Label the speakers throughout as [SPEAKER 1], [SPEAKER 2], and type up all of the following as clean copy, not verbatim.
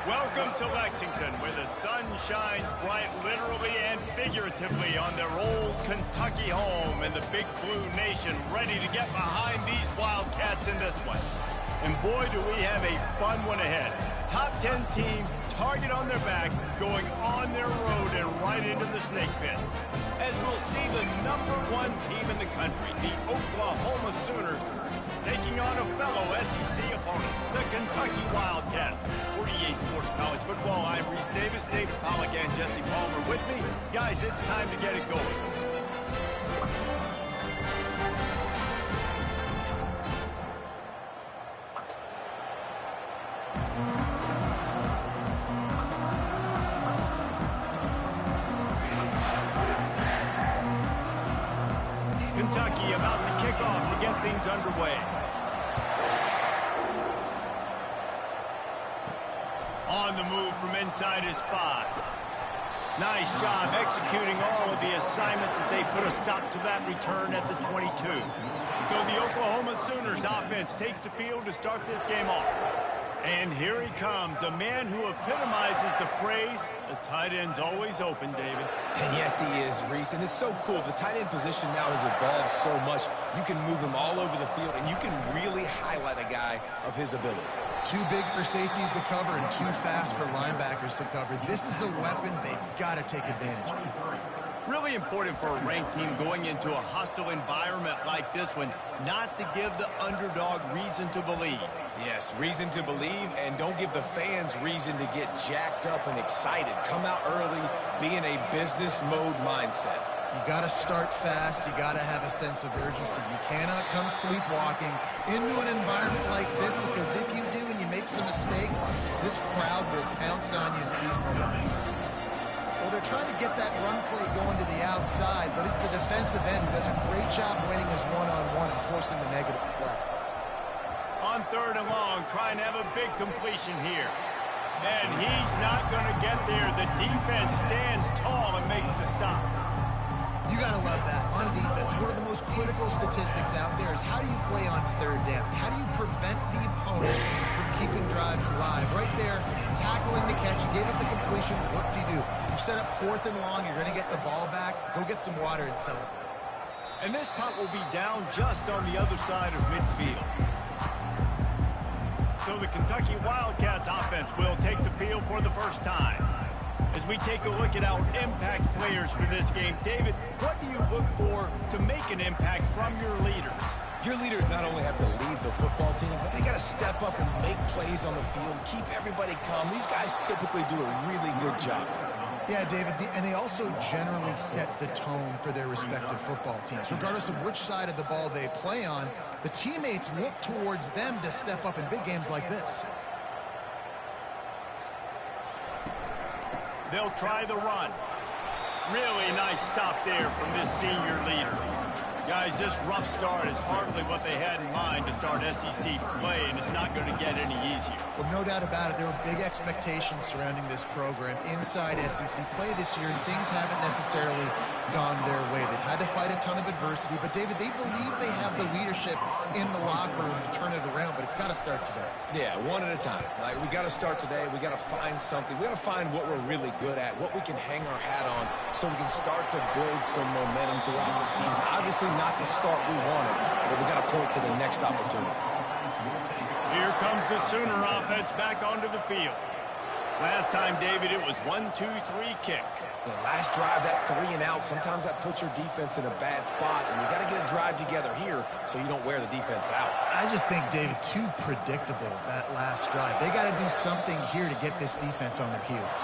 [SPEAKER 1] Welcome to Lexington, where the sun shines bright literally and figuratively on their old Kentucky home, and the Big Blue Nation ready to get behind these Wildcats in this one. And boy, do we have a fun one ahead. Top 10 team, target on their back, going on their road and right into the snake pit. As we'll see the #1 team in the country, the Oklahoma Sooners, taking on a fellow SEC opponent, the Kentucky Wildcats. 48 Sports College Football, I'm Reese Davis, David Pollack, and Jesse Palmer with me. Guys, it's time to get it going. Kentucky about to kick off to get things underway. On the move from inside his 5. Nice job executing all of the assignments as they put a stop to that return at the 22. So the Oklahoma Sooners offense takes the field to start this game off. And here he comes, a man who epitomizes the phrase, the tight end's always open, David.
[SPEAKER 2] And yes, he is, Reese. And it's so cool. The tight end position now has evolved so much. You can move him all over the field, and you can really highlight a guy of his ability.
[SPEAKER 3] Too big for safeties to cover and too fast for linebackers to cover. This is a weapon they've got to take advantage of.
[SPEAKER 1] Really important for a ranked team going into a hostile environment like this one, not to give the underdog reason to believe.
[SPEAKER 2] Yes, reason to believe, and don't give the fans reason to get jacked up and excited. Come out early, be in a business mode mindset.
[SPEAKER 3] You got to start fast. You got to have a sense of urgency. You cannot come sleepwalking into an environment like this, because if you do and you make some mistakes, this crowd will pounce on you and seize momentum. Well, they're trying to get that run play going to the outside, but it's the defensive end who does a great job winning his one-on-one and forcing the negative play.
[SPEAKER 1] On 3rd and long, trying to have a big completion here. And he's not going to get there. The defense stands tall and makes the stop.
[SPEAKER 3] You got to love that. On defense, one of the most critical statistics out there is how do you play on 3rd down? How do you prevent the opponent from keeping drives alive? Right there, tackling the catch. You gave up the completion. What do? You set up 4th and long. You're going to get the ball back. Go get some water and celebrate.
[SPEAKER 1] And this punt will be down just on the other side of midfield. So the Kentucky Wildcats offense will take the field for the first time. As we take a look at our impact players for this game, David, what do you look for to make an impact from your leaders?
[SPEAKER 2] Your leaders not only have to lead the football team, but they got to step up and make plays on the field, keep everybody calm. These guys typically do a really good job.
[SPEAKER 3] Yeah, David, and they also generally set the tone for their respective football teams. Regardless of which side of the ball they play on, the teammates look towards them to step up in big games like this.
[SPEAKER 1] They'll try the run. Really nice stop there from this senior leader. Guys, this rough start is hardly what they had in mind to start SEC play, and it's not going to get any easier.
[SPEAKER 3] Well, no doubt about it. There were big expectations surrounding this program inside SEC play this year, and things haven't necessarily gone their way. They've had to fight a ton of adversity, but, David, they believe they have the leadership in the locker room to turn it around, but it's got to start today.
[SPEAKER 2] Yeah, one at a time. Like, we got to start today. We got to find something. We got to find what we're really good at, what we can hang our hat on, so we can start to build some momentum throughout the season. Obviously, not the start we wanted, but we got to point to the next opportunity.
[SPEAKER 1] Here comes the Sooner offense back onto the field. Last time, David, it was 1-2-3 kick.
[SPEAKER 2] The last drive, that 3 and out, sometimes that puts your defense in a bad spot, and you got to get a drive together here so you don't wear the defense out.
[SPEAKER 3] I just think, David, too predictable, that last drive. They got to do something here to get this defense on their heels.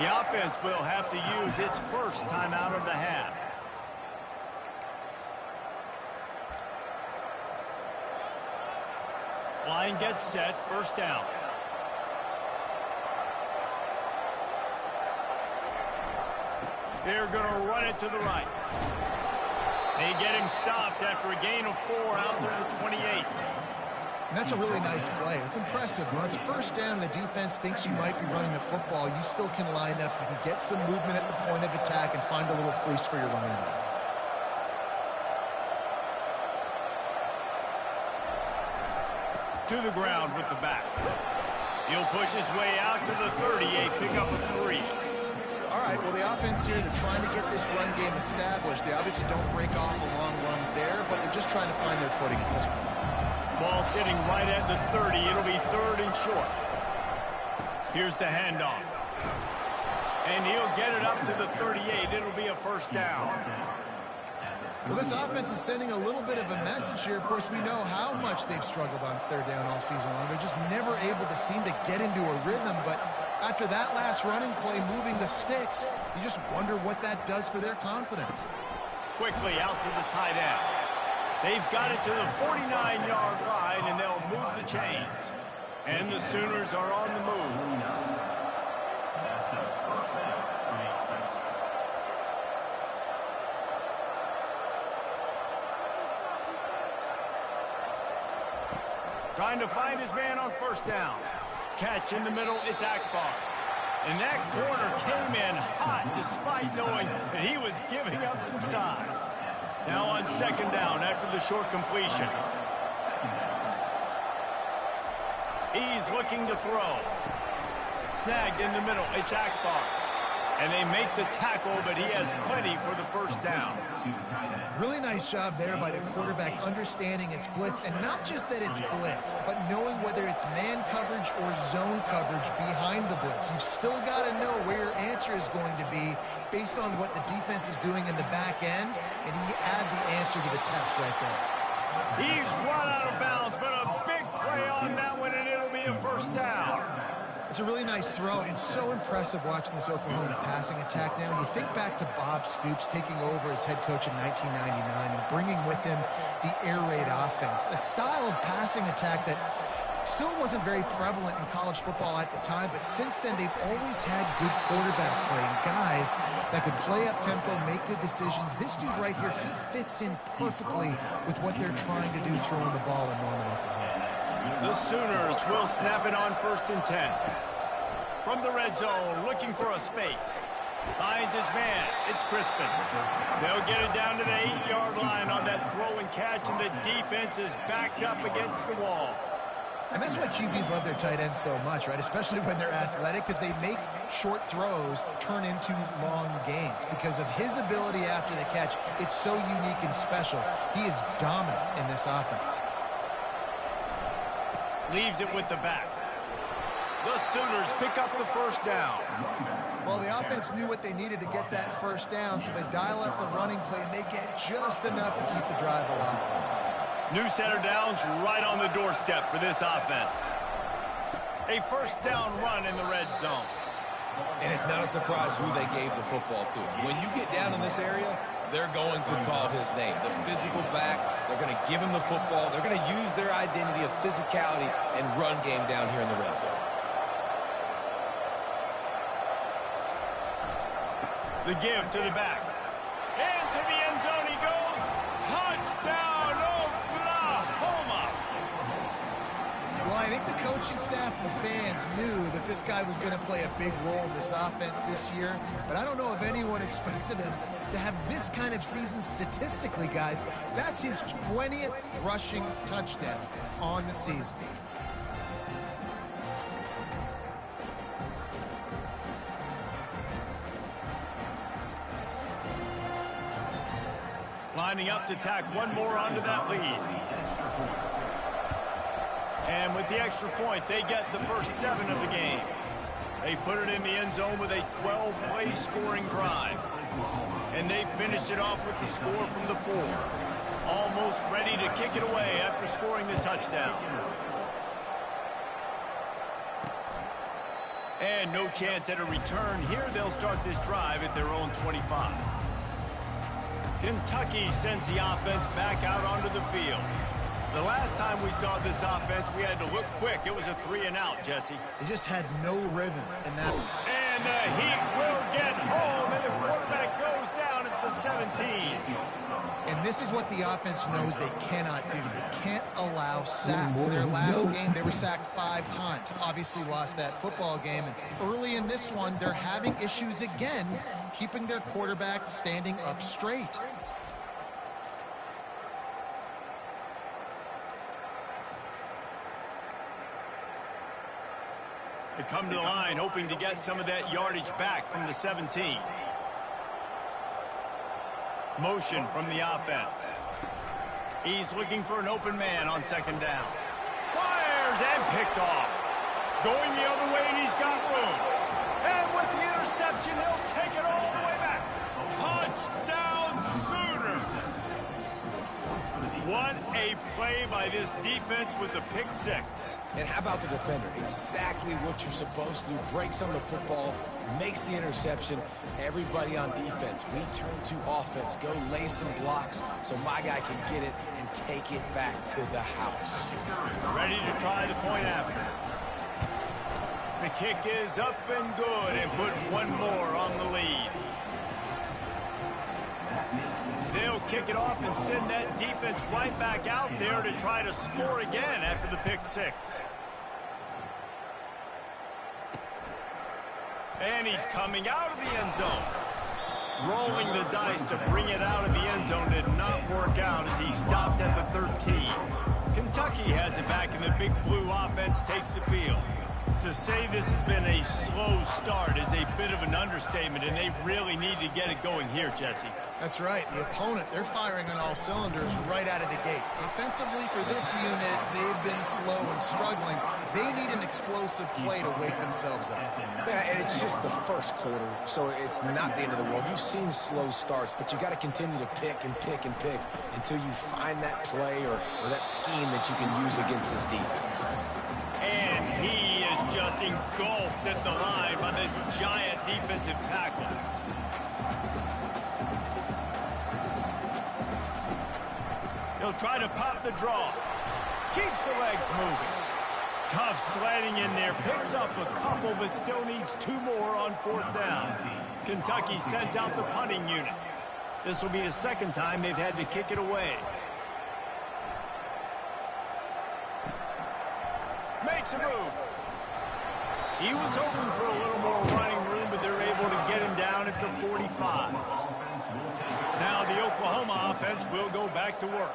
[SPEAKER 1] The offense will have to use its first time out of the half. Line gets set, first down. They're going to run it to the right. They get him stopped after a gain of 4 out to the 28.
[SPEAKER 3] And that's a really nice play. It's impressive. When it's first down, the defense thinks you might be running the football. You still can line up. You can get some movement at the point of attack and find a little crease for your running back.
[SPEAKER 1] To the ground with the back. He'll push his way out to the 38, pick up a 3.
[SPEAKER 3] All right, well, the offense here, they're trying to get this run game established. They obviously don't break off a long run there, but they're just trying to find their footing at this point.
[SPEAKER 1] Ball sitting right at the 30. It'll be 3rd and short. Here's the handoff. And he'll get it up to the 38. It'll be a 1st down.
[SPEAKER 3] Well, this offense is sending a little bit of a message here. Of course, we know how much they've struggled on 3rd down all season long. They're just never able to seem to get into a rhythm, but after that last running play moving the sticks, you just wonder what that does for their confidence.
[SPEAKER 1] Quickly out to the tight end. They've got it to the 49-yard line, and they'll move the chains. And the Sooners are on the move. Trying to find his man on 1st down. Catch in the middle, it's Akbar. And that corner came in hot despite knowing that he was giving up some size. Now on 2nd down after the short completion. He's looking to throw. Snagged in the middle, it's Akbar. And they make the tackle, but he has plenty for the 1st down.
[SPEAKER 3] Really nice job there by the quarterback understanding it's blitz, and not just that it's blitz, but knowing whether it's man coverage or zone coverage behind the blitz. You've still got to know where your answer is going to be based on what the defense is doing in the back end, and he add the answer to the test right there.
[SPEAKER 1] He's run out of bounds, but a big play on that one, and it'll be a 1st down.
[SPEAKER 3] It's a really nice throw. It's so impressive watching this Oklahoma passing attack now. You think back to Bob Stoops taking over as head coach in 1999 and bringing with him the air raid offense, a style of passing attack that still wasn't very prevalent in college football at the time, but since then they've always had good quarterback play and guys that could play up tempo, make good decisions. This dude right here, he fits in perfectly with what they're trying to do throwing the ball in Norman, Oklahoma.
[SPEAKER 1] The Sooners will snap it on 1st and 10. From the red zone, looking for a space. Finds his man. It's Crispin. They'll get it down to the 8-yard line on that throw and catch, and the defense is backed up against the wall.
[SPEAKER 3] And that's why QBs love their tight ends so much, right? Especially when they're athletic, because they make short throws turn into long gains. Because of his ability after the catch, it's so unique and special. He is dominant in this offense.
[SPEAKER 1] Leaves it with the back. The Sooners pick up the 1st down.
[SPEAKER 3] Well, the offense knew what they needed to get that 1st down, so they dial up the running play, and they get just enough to keep the drive alive.
[SPEAKER 1] New set of downs right on the doorstep for this offense. A 1st down run in the red zone.
[SPEAKER 2] And it's not a surprise who they gave the football to. When you get down in this area, they're going to call his name. The physical back, they're going to give him the football. They're going to use their identity of physicality and run game down here in the red zone.
[SPEAKER 1] The give to the back. And to the end zone he goes. Touchdown, Oklahoma!
[SPEAKER 3] Well, I think the coaching staff and the fans knew that this guy was going to play a big role in this offense this year, but I don't know if anyone expected him to have this kind of season statistically, guys. That's his 20th rushing touchdown on the season.
[SPEAKER 1] Lining up to tack one more onto that lead. And with the extra point, they get the first 7 of the game. They put it in the end zone with a 12-play scoring drive. And they finished it off with the score from the 4. Almost ready to kick it away after scoring the touchdown. And no chance at a return. Here they'll start this drive at their own 25. Kentucky sends the offense back out onto the field. The last time we saw this offense, we had to look quick. It was a 3-and-out, Jesse.
[SPEAKER 3] They just had no rhythm in that one.
[SPEAKER 1] And the Heat will get home, and the quarterback goes down at the 17.
[SPEAKER 3] And this is what the offense knows they cannot do. They can't allow sacks. In their last game, they were sacked 5 times. Obviously lost that football game. And early in this one, they're having issues again, keeping their quarterback standing up straight.
[SPEAKER 1] They come to the line hoping to get some of that yardage back from the 17. Motion from the offense. He's looking for an open man on second down. Fires and picked off. Going the other way, and he's got room. And with the interception, he'll take it all the way back. Touchdown Sooners. What a play by this defense with the pick six.
[SPEAKER 2] And how about the defender? Exactly what you're supposed to do. Breaks on the football, makes the interception. Everybody on defense, we turn to offense. Go lay some blocks so my guy can get it and take it back to the house.
[SPEAKER 1] Ready to try the point after. The kick is up and good, and put one more on the lead. They'll kick it off and send that defense right back out there to try to score again after the pick six. And he's coming out of the end zone. Rolling the dice to bring it out of the end zone did not work out as he stopped at the 13. Kentucky has it back, and the Big Blue offense takes the field. To say this has been a slow start is a bit of an understatement, and they really need to get it going here, Jesse.
[SPEAKER 3] That's right. The opponent, they're firing on all cylinders right out of the gate. Offensively, for this unit, they've been slow and struggling. They need an explosive play to wake themselves up.
[SPEAKER 2] Yeah, and it's just the first quarter, so it's not the end of the world. You've seen slow starts, but you got to continue to pick and pick and pick until you find that play or that scheme that you can use against this defense.
[SPEAKER 1] And he is just engulfed at the line by this giant defensive tackle. He'll try to pop the draw. Keeps the legs moving. Tough sledding in there. Picks up a couple, but still needs two more on fourth down. Kentucky sends out the punting unit. This will be the second time they've had to kick it away. Makes a move. He was hoping for a little more running room, but they're able to get him down at the 45. Now the Oklahoma offense will go back to work.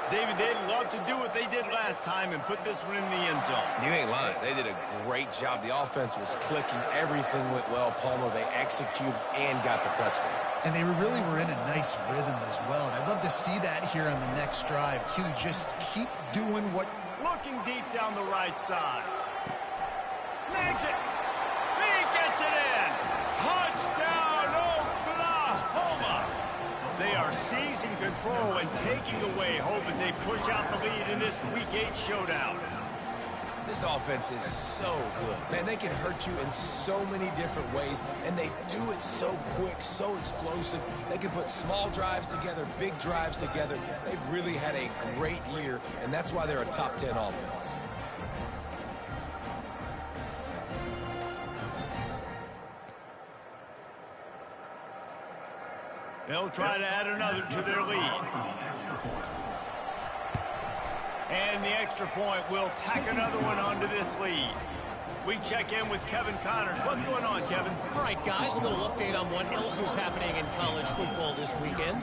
[SPEAKER 1] David, they'd love to do what they did last time and put this one in the end zone.
[SPEAKER 2] You ain't lying. They did a great job. The offense was clicking. Everything went well. Palmer, they executed and got the touchdown.
[SPEAKER 3] And they really were in a nice rhythm as well. And I'd love to see that here on the next drive, too. Just keep doing what...
[SPEAKER 1] Looking deep down the right side. Snags it. He gets it in. Touchdown, Oklahoma. They are seizing control and taking away hope as they push out the lead in this Week 8 showdown.
[SPEAKER 2] This offense is so good. Man, they can hurt you in so many different ways, and they do it so quick, so explosive. They can put small drives together, big drives together. They've really had a great year, and that's why they're a top 10 offense.
[SPEAKER 1] They'll try to add another to their lead. And the extra point will tack another one onto this lead. We check in with Kevin Connors. What's going on, Kevin?
[SPEAKER 4] All right, guys, a little update on what else is happening in college football this weekend.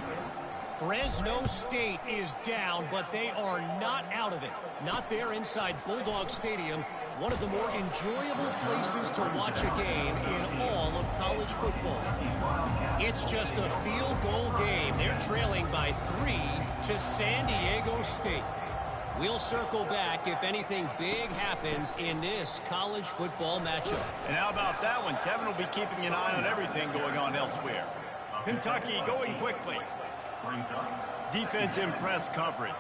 [SPEAKER 4] Fresno State is down, but they are not out of it. Not there inside Bulldog Stadium, one of the more enjoyable places to watch a game in all of college football. It's just a field goal game. They're trailing by 3 to San Diego State. We'll circle back if anything big happens in this college football matchup.
[SPEAKER 1] And how about that one? Kevin will be keeping an eye on everything going on elsewhere. Kentucky going quickly. Defense in press coverage.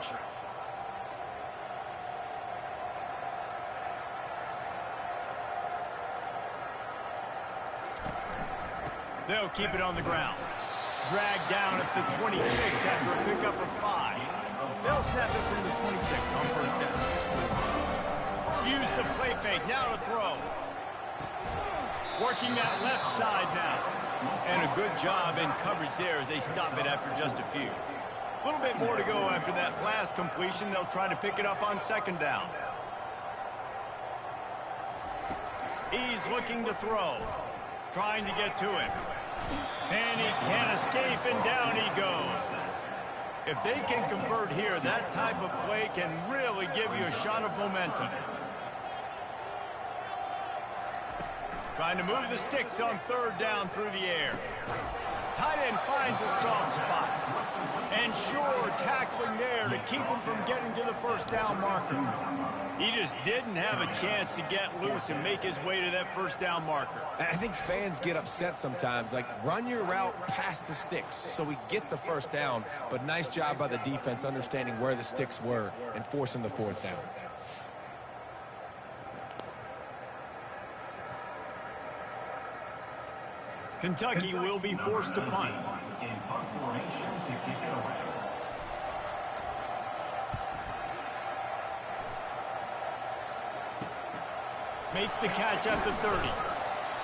[SPEAKER 1] They'll keep it on the ground. Dragged down at the 26 after a pickup of 5. They'll snap it from the 26 on first down. Use the play fake. Now to throw. Working that left side now. And a good job in coverage there as they stop it after just a few. A little bit more to go after that last completion. They'll try to pick it up on second down. He's looking to throw. Trying to get to him. And he can't escape, and down he goes. If they can convert here, that type of play can really give you a shot of momentum. Trying to move the sticks on third down through the air. Tight end finds a soft spot. And sure, tackling there to keep him from getting to the first down marker. He just didn't have a chance to get loose and make his way to that first down marker.
[SPEAKER 2] I think fans get upset sometimes, like run your route past the sticks so we get the first down, but nice job by the defense understanding where the sticks were and forcing the fourth down.
[SPEAKER 1] Kentucky will be forced to punt. Makes the catch at the 30.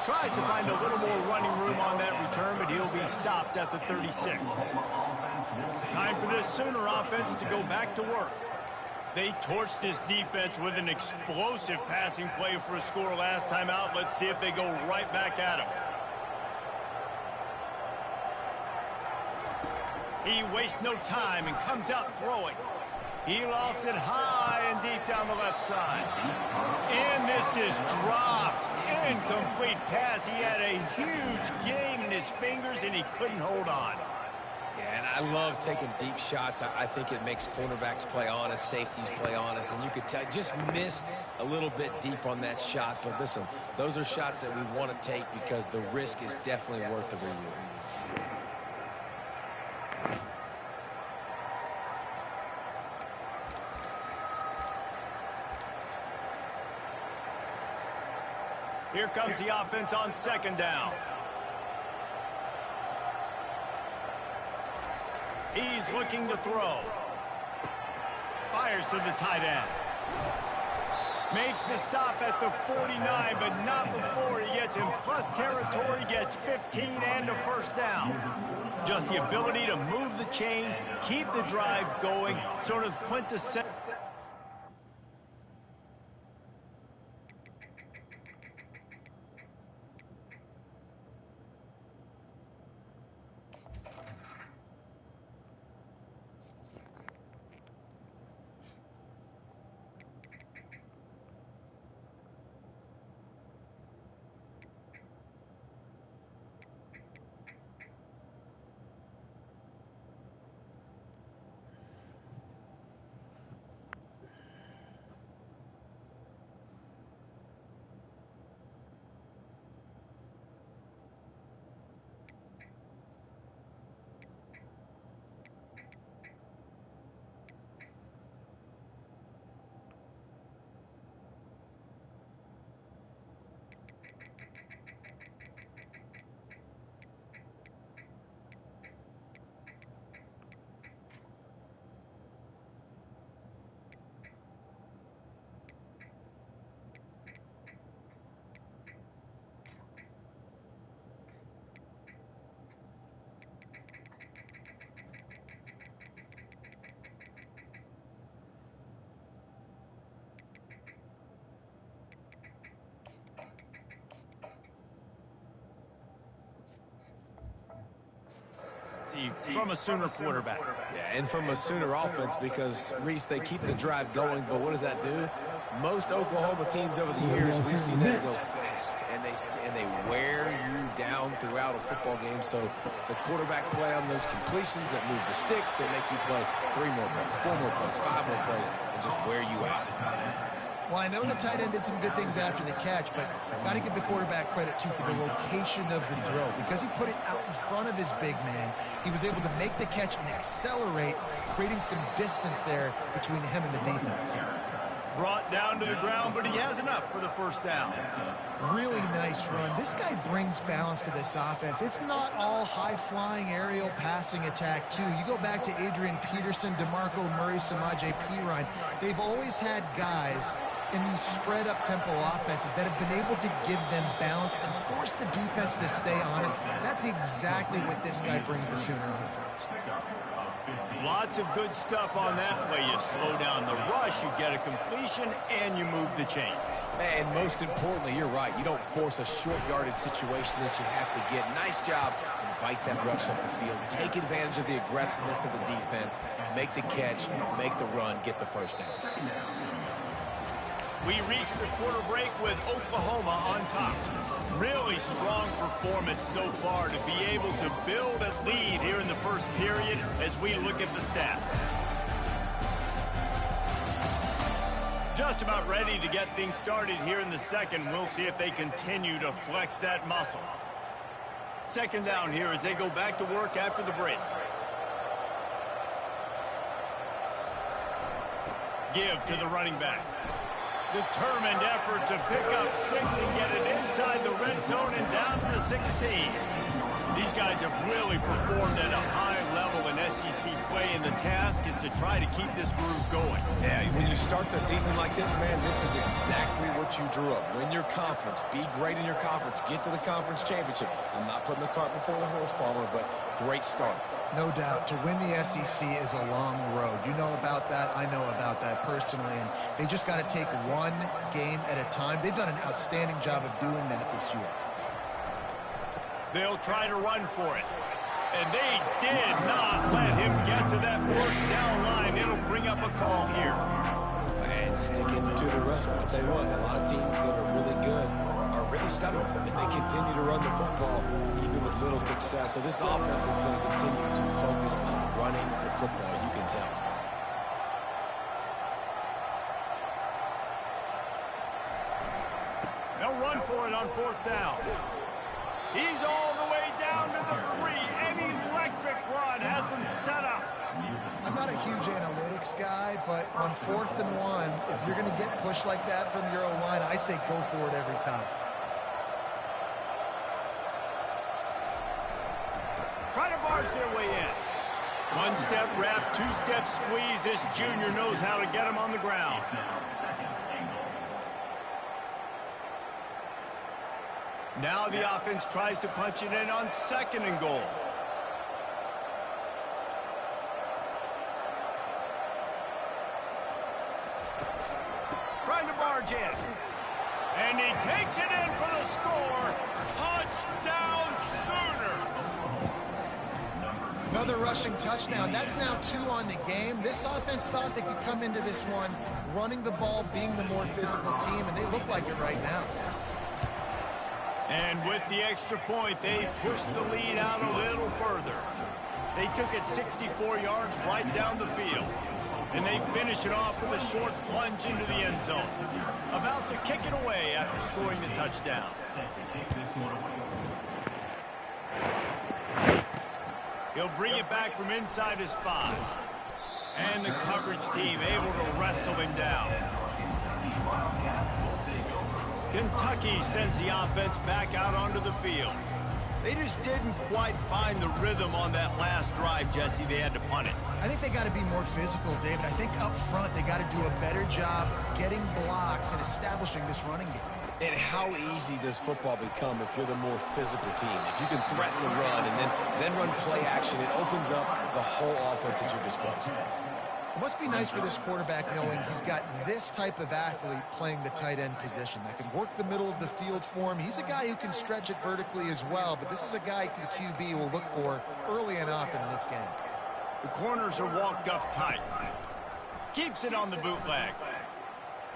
[SPEAKER 1] Tries to find a little more running room on that return, but he'll be stopped at the 36. Time for this Sooner offense to go back to work. They torched this defense with an explosive passing play for a score last time out. Let's see if they go right back at him. He wastes no time and comes out throwing. He lofts it high and deep down the left side. And this is dropped. Incomplete pass. He had a huge gain in his fingers, and he couldn't hold on.
[SPEAKER 2] Yeah, and I love taking deep shots. I think it makes cornerbacks play honest, safeties play honest, and you could tell just missed a little bit deep on that shot. But listen, those are shots that we want to take because the risk is definitely worth the reward.
[SPEAKER 1] Here comes the offense on second down. He's looking to throw. Fires to the tight end. Makes the stop at the 49, but not before he gets in plus territory, gets 15 and a first down. Just the ability to move the chains, keep the drive going, sort of quintessential. From a Sooner quarterback.
[SPEAKER 2] Yeah, and from a Sooner offense because, Reese, they keep the drive going, but what does that do? Most Oklahoma teams over the years, we've seen them go fast, and they wear you down throughout a football game. So the quarterback play on those completions that move the sticks, they make you play 3 more plays, 4 more plays, 5 more plays, and just wear you out.
[SPEAKER 3] Well, I know the tight end did some good things after the catch, but got to give the quarterback credit, too, for the location of the throw. Because he put it out in front of his big man, he was able to make the catch and accelerate, creating some distance there between him and the defense.
[SPEAKER 1] Brought down to the ground, but he has enough for the first down.
[SPEAKER 3] Really nice run. This guy brings balance to this offense. It's not all high-flying aerial passing attack, too. You go back to Adrian Peterson, DeMarco Murray, Samaje Perine. They've always had guys in these spread-up tempo offenses that have been able to give them balance and force the defense to stay honest. That's exactly what this guy brings the Sooner offense.
[SPEAKER 1] Lots of good stuff on that play. You slow down the rush, you get a completion, and you move the chains.
[SPEAKER 2] And most importantly, you're right. You don't force a short yardage situation that you have to get. Nice job. Invite that rush up the field. Take advantage of the aggressiveness of the defense. Make the catch, make the run, get the first down.
[SPEAKER 1] We reached the quarter break with Oklahoma on top. Really strong performance so far to be able to build a lead here in the first period as we look at the stats. Just about ready to get things started here in the second. We'll see if they continue to flex that muscle. Second down here as they go back to work after the break. Give to the running back. Determined effort to pick up 6 and get it inside the red zone and down to the 16. These guys have really performed at a high level in SEC play, and the task is to try to keep this groove going.
[SPEAKER 2] Yeah, when you start the season like this, man, this is exactly what you drew up. Win your conference, be great in your conference, get to the conference championship. I'm not putting the cart before the horse, Palmer, but great start.
[SPEAKER 3] No doubt. To win the SEC is a long road. You know about that. I know about that personally. And they just got to take one game at a time. They've done an outstanding job of doing that this year.
[SPEAKER 1] They'll try to run for it. And they did not let him get to that first down line. It'll bring up a call here.
[SPEAKER 2] And sticking to the run. I'll tell you what, a lot of teams that are really good are really stubborn, and they continue to run the football even with little success. So this offense is going to continue to focus on running the football, you can tell.
[SPEAKER 1] They'll run for it on fourth down. He's all the way down to the 3. An electric run has him set up.
[SPEAKER 3] I'm not a huge analytics guy, but on 4th and 1, if you're going to get pushed like that from your O-line, I say go for it every time.
[SPEAKER 1] Try to barge their way in. One-step wrap, two-step squeeze. This junior knows how to get him on the ground. Now the offense tries to punch it in on 2nd and goal. Trying to barge in. And he takes it in for the score. Touchdown Sooners.
[SPEAKER 3] Another rushing touchdown. That's now 2 on the game. This offense thought they could come into this one running the ball, being the more physical team, and they look like it right now.
[SPEAKER 1] And with the extra point, they pushed the lead out a little further. They took it 64 yards right down the field. And they finish it off with a short plunge into the end zone. About to kick it away after scoring the touchdown. He'll bring it back from inside his 5. And the coverage team able to wrestle him down. Kentucky sends the offense back out onto the field. They just didn't quite find the rhythm on that last drive, Jesse. They had to punt it.
[SPEAKER 3] I think they got to be more physical, David. I think up front they got to do a better job getting blocks and establishing this running game.
[SPEAKER 2] And how easy does football become if you're the more physical team? If you can threaten the run and then run play action, it opens up the whole offense at your disposal.
[SPEAKER 3] It must be nice for this quarterback knowing he's got this type of athlete playing the tight end position that can work the middle of the field for him. He's a guy who can stretch it vertically as well, but this is a guy the QB will look for early and often in this game.
[SPEAKER 1] The corners are walked up tight. Keeps it on the bootleg.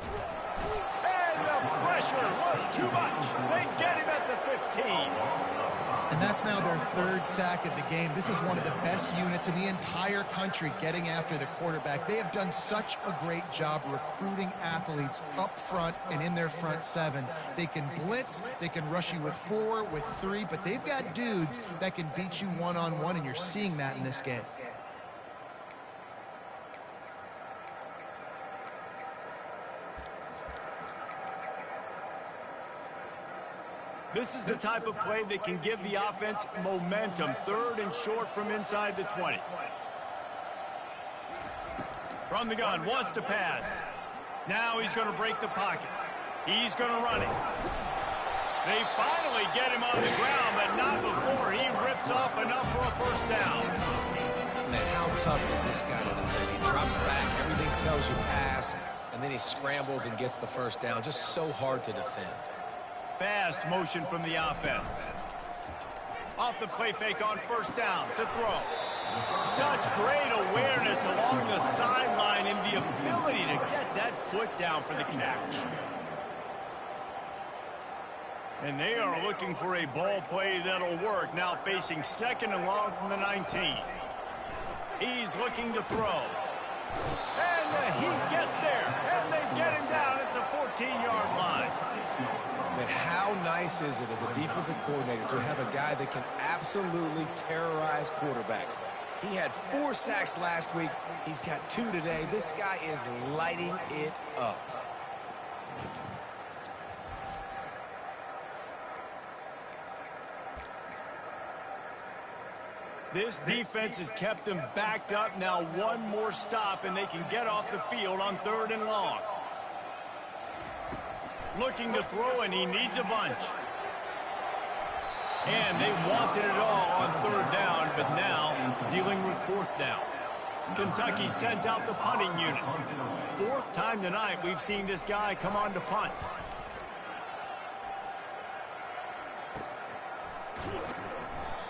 [SPEAKER 1] And the pressure was too much. They get him at the 15.
[SPEAKER 3] And that's now their 3rd sack of the game. This is one of the best units in the entire country getting after the quarterback. They have done such a great job recruiting athletes up front and in their front 7. They can blitz, they can rush you with 4, with 3, but they've got dudes that can beat you one-on-one, and you're seeing that in this game.
[SPEAKER 1] This is the type of play that can give the offense momentum. 3rd and short from inside the 20. From the gun, wants to pass. Now he's going to break the pocket. He's going to run it. They finally get him on the ground, but not before he rips off enough for a first down.
[SPEAKER 2] Man, how tough is this guy to defend? He drops back, everything tells you pass, and then he scrambles and gets the first down. Just so hard to defend.
[SPEAKER 1] Fast motion from the offense. Off the play fake on first down to throw. Such great awareness along the sideline and the ability to get that foot down for the catch. And they are looking for a ball play that'll work. Now facing 2nd and long from the 19. He's looking to throw. And the heat gets there. And they get him down at the 14-yard line.
[SPEAKER 2] But how nice is it as a defensive coordinator to have a guy that can absolutely terrorize quarterbacks? He had 4 sacks last week. He's got 2 today. This guy is lighting it up.
[SPEAKER 1] This defense has kept them backed up. Now one more stop, and they can get off the field on 3rd and long. Looking to throw, and he needs a bunch. And they wanted it all on 3rd down, but now dealing with 4th down. Kentucky sends out the punting unit. 4th time tonight we've seen this guy come on to punt.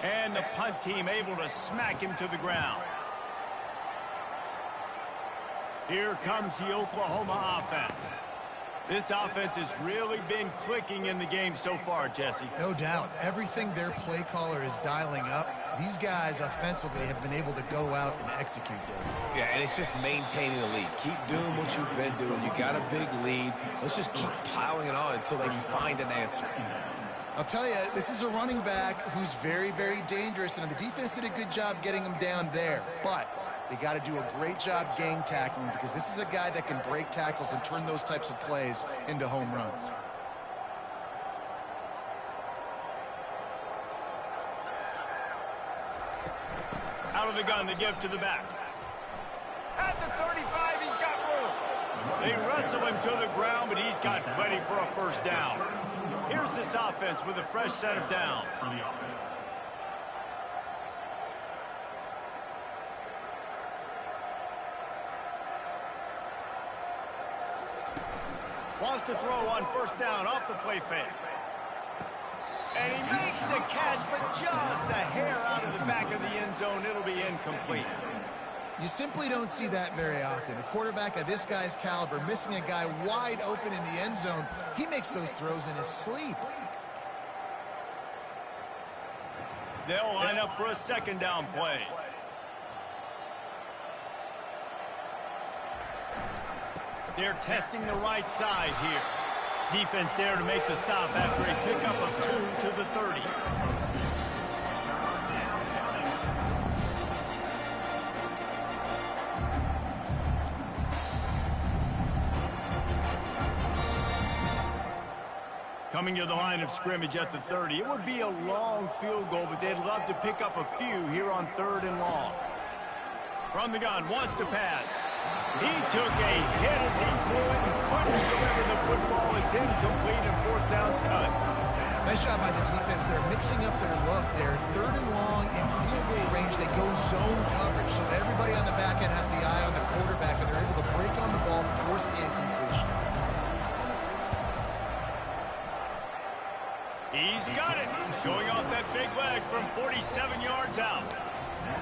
[SPEAKER 1] And the punt team able to smack him to the ground. Here comes the Oklahoma offense. This offense has really been clicking in the game so far, Jesse.
[SPEAKER 3] No doubt. Everything their play caller is dialing up, these guys offensively have been able to go out and execute, David.
[SPEAKER 2] Yeah, and it's just maintaining the lead. Keep doing what you've been doing. You got a big lead. Let's just keep piling it on until they find an answer.
[SPEAKER 3] I'll tell you, this is a running back who's very, very dangerous, and the defense did a good job getting him down there. But they got to do a great job gang tackling, because this is a guy that can break tackles and turn those types of plays into home runs.
[SPEAKER 1] Out of the gun to give to the back. At the 35, he's got room. They wrestle him to the ground, but he's got ready for a 1st down. Here's this offense with a fresh set of downs. Wants to throw on 1st down off the play fake. And he makes the catch, but just a hair out of the back of the end zone. It'll be incomplete.
[SPEAKER 3] You simply don't see that very often. A quarterback of this guy's caliber missing a guy wide open in the end zone. He makes those throws in his sleep.
[SPEAKER 1] They'll line up for a 2nd down play. They're testing the right side here. Defense there to make the stop after a pickup of 2 to the 30. Coming to the line of scrimmage at the 30. It would be a long field goal, but they'd love to pick up a few here on 3rd and long. From the gun, wants to pass. He took a hit as he threw it and couldn't deliver the football. It's incomplete and 4th down's cut.
[SPEAKER 3] Nice job by the defense. They're mixing up their look. They're 3rd and long in field goal range. They go zone coverage, so everybody on the back end has the eye on the quarterback, and they're able to break on the ball, force the incompletion.
[SPEAKER 1] He's got it. Showing off that big leg from 47 yards out.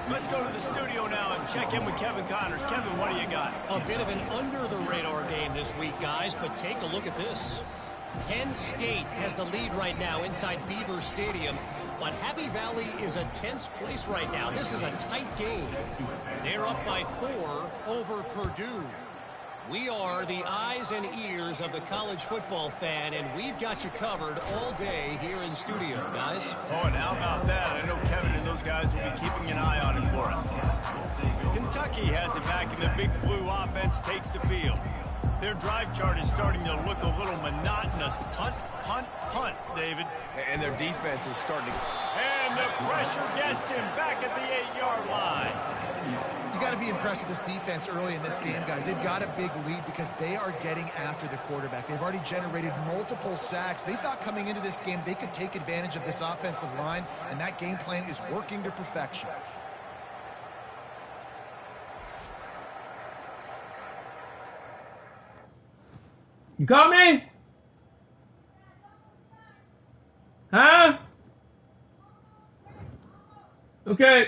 [SPEAKER 1] Let's go to the studio now and check in with Kevin Connors. Kevin, what do you got?
[SPEAKER 4] A bit of an under-the-radar game this week, guys, but take a look at this. Penn State has the lead right now inside Beaver Stadium, but Happy Valley is a tense place right now. This is a tight game. They're up by 4 over Purdue. We are the eyes and ears of the college football fan, and we've got you covered all day here in studio, guys.
[SPEAKER 1] Oh, and how about that? I know Kevin and those guys will be keeping an eye on it for us. Kentucky has it back, and the big blue offense takes the field. Their drive chart is starting to look a little monotonous. Punt, punt, punt, David.
[SPEAKER 2] And their defense is starting to...
[SPEAKER 1] And the pressure gets him back at the 8-yard line.
[SPEAKER 3] You got to be impressed with this defense early in this game, guys. They've got a big lead because they are getting after the quarterback. They've already generated multiple sacks. They thought coming into this game they could take advantage of this offensive line, and that game plan is working to perfection.
[SPEAKER 5] You got me? Huh? Okay.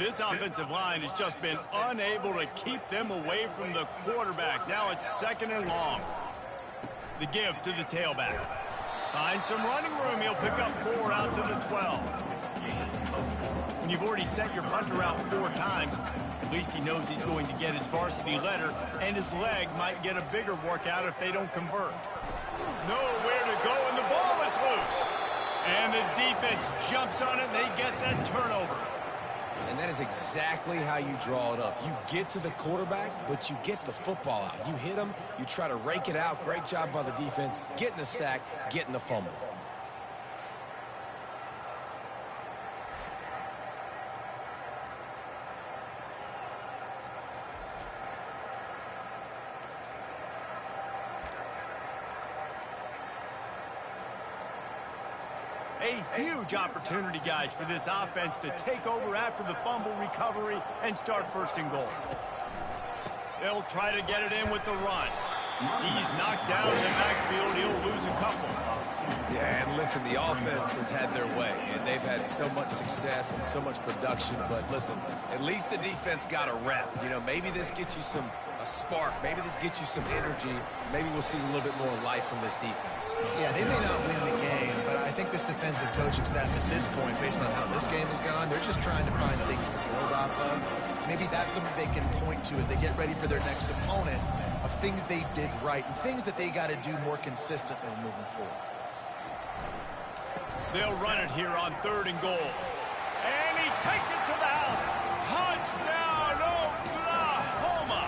[SPEAKER 1] This offensive line has just been unable to keep them away from the quarterback. Now it's 2nd and long. The give to the tailback. Finds some running room. He'll pick up 4 out to the 12. When you've already sent your punter out 4 times, at least he knows he's going to get his varsity letter, and his leg might get a bigger workout if they don't convert. Nowhere to go, and the ball is loose. And the defense jumps on it, and they get that turnover.
[SPEAKER 2] And that is exactly how you draw it up. You get to the quarterback, but you get the football out. You hit him, you try to rake it out. Great job by the defense. Getting the sack, getting the fumble.
[SPEAKER 1] A huge opportunity, guys, for this offense to take over after the fumble recovery and start 1st and goal. They'll try to get it in with the run. He's knocked down in the backfield. He'll lose a couple.
[SPEAKER 2] Yeah, and listen, the offense has had their way, and they've had so much success and so much production. But listen, at least the defense got a rep. You know, maybe this gets you a spark. Maybe this gets you some energy. Maybe we'll see a little bit more life from this defense.
[SPEAKER 3] Yeah, they may not win the game, but I think this defensive coaching staff at this point, based on how this game has gone, they're just trying to find things to build off of. Maybe that's something they can point to as they get ready for their next opponent, of things they did right and things that they got to do more consistently moving forward.
[SPEAKER 1] They'll run it here on 3rd and goal. And he takes it to the house. Touchdown, Oklahoma!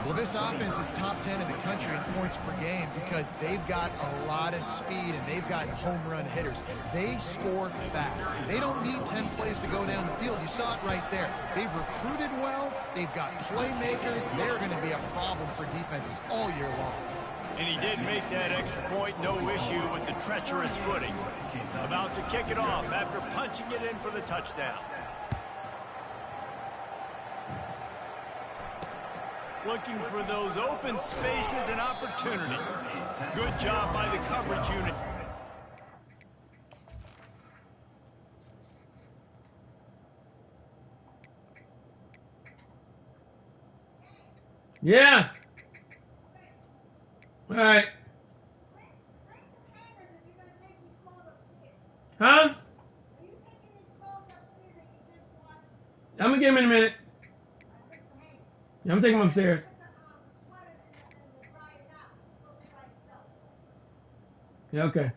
[SPEAKER 3] Well, this offense is top 10 in the country in points per game because they've got a lot of speed and they've got home run hitters. They score fast. They don't need 10 plays to go down the field. You saw it right there. They've recruited well. They've got playmakers. They're going to be a problem for defenses all year long.
[SPEAKER 1] And he did make that extra point, no issue with the treacherous footing. About to kick it off after punching it in for the touchdown. Looking for those open spaces and opportunity. Good job by the coverage unit.
[SPEAKER 5] Yeah. All right. Huh? I'm gonna get him in a minute. Yeah, I'm taking him upstairs. Yeah, okay.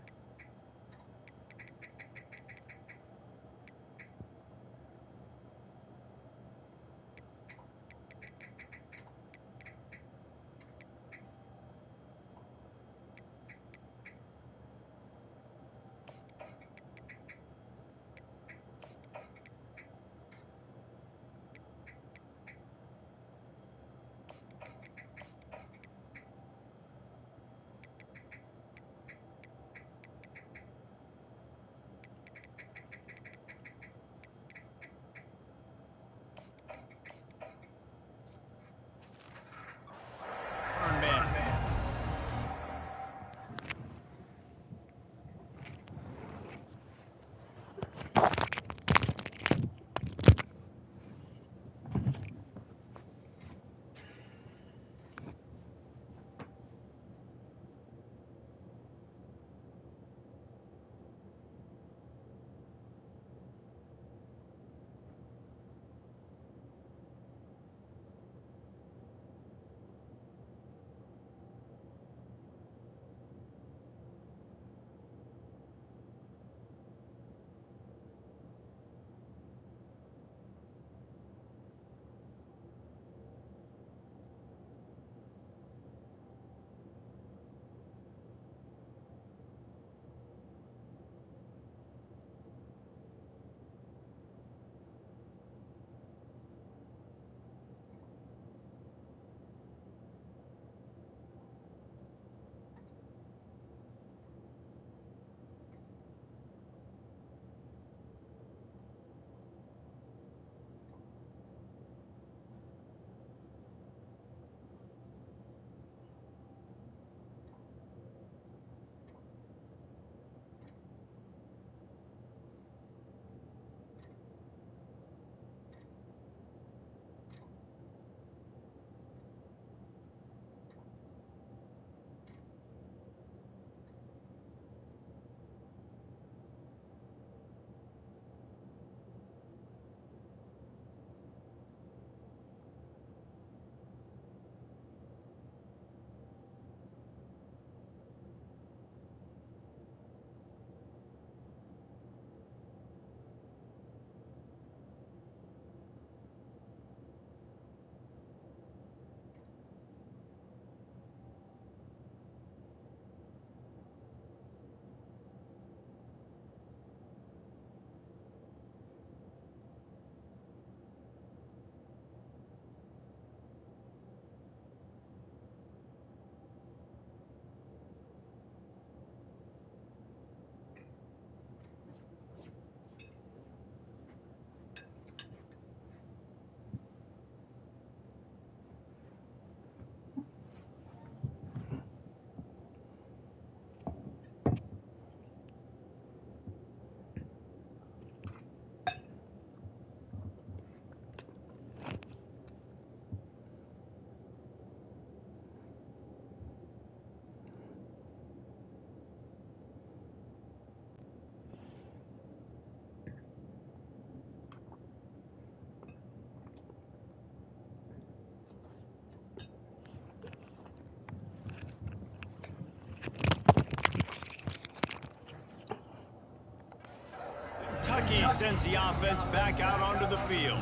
[SPEAKER 1] he sends the offense back out onto the field.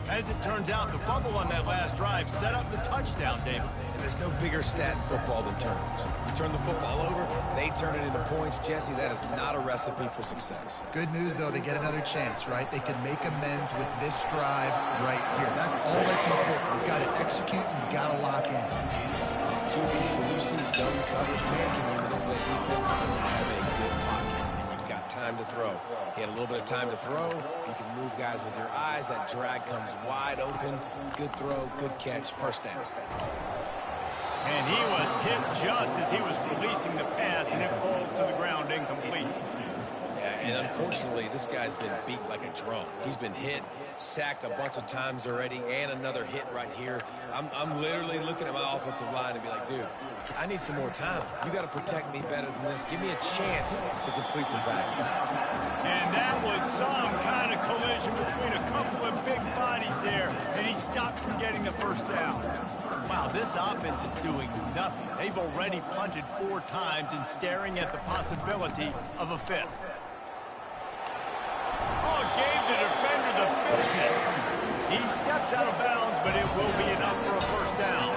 [SPEAKER 1] As it turns out, the fumble on that last drive set up the touchdown, David.
[SPEAKER 2] And there's no bigger stat in football than turnovers. You turn the football over, they turn it into points. Jesse, that is not a recipe for success.
[SPEAKER 3] Good news, though, they get another chance, right? They can make amends with this drive right here. That's all that's important. You've got to execute and you've got to lock in.
[SPEAKER 2] QBs, when you see zone coverage, man, can you manipulate defense when you have a good pocket and you've got time to throw. He had a little bit of time to throw. You can move guys with your eyes. That drag comes wide open. Good throw, good catch, first down.
[SPEAKER 1] And he was hit just as he was releasing the pass, and it falls to the ground incomplete.
[SPEAKER 2] Yeah, and unfortunately, this guy's been beat like a drum. He's been hit, sacked a bunch of times already, and another hit right here. I'm literally looking at my offensive line and be like, dude, I need some more time. You got to protect me better than this. Give me a chance to complete some passes.
[SPEAKER 1] And that was some kind of collision between a couple of big bodies there, and he stopped from getting the first down. Wow, this offense is doing nothing. They've already punted 4 times and staring at the possibility of a 5th. Oh, gave the defender the business. He steps out of bounds, but it will be enough for a first down.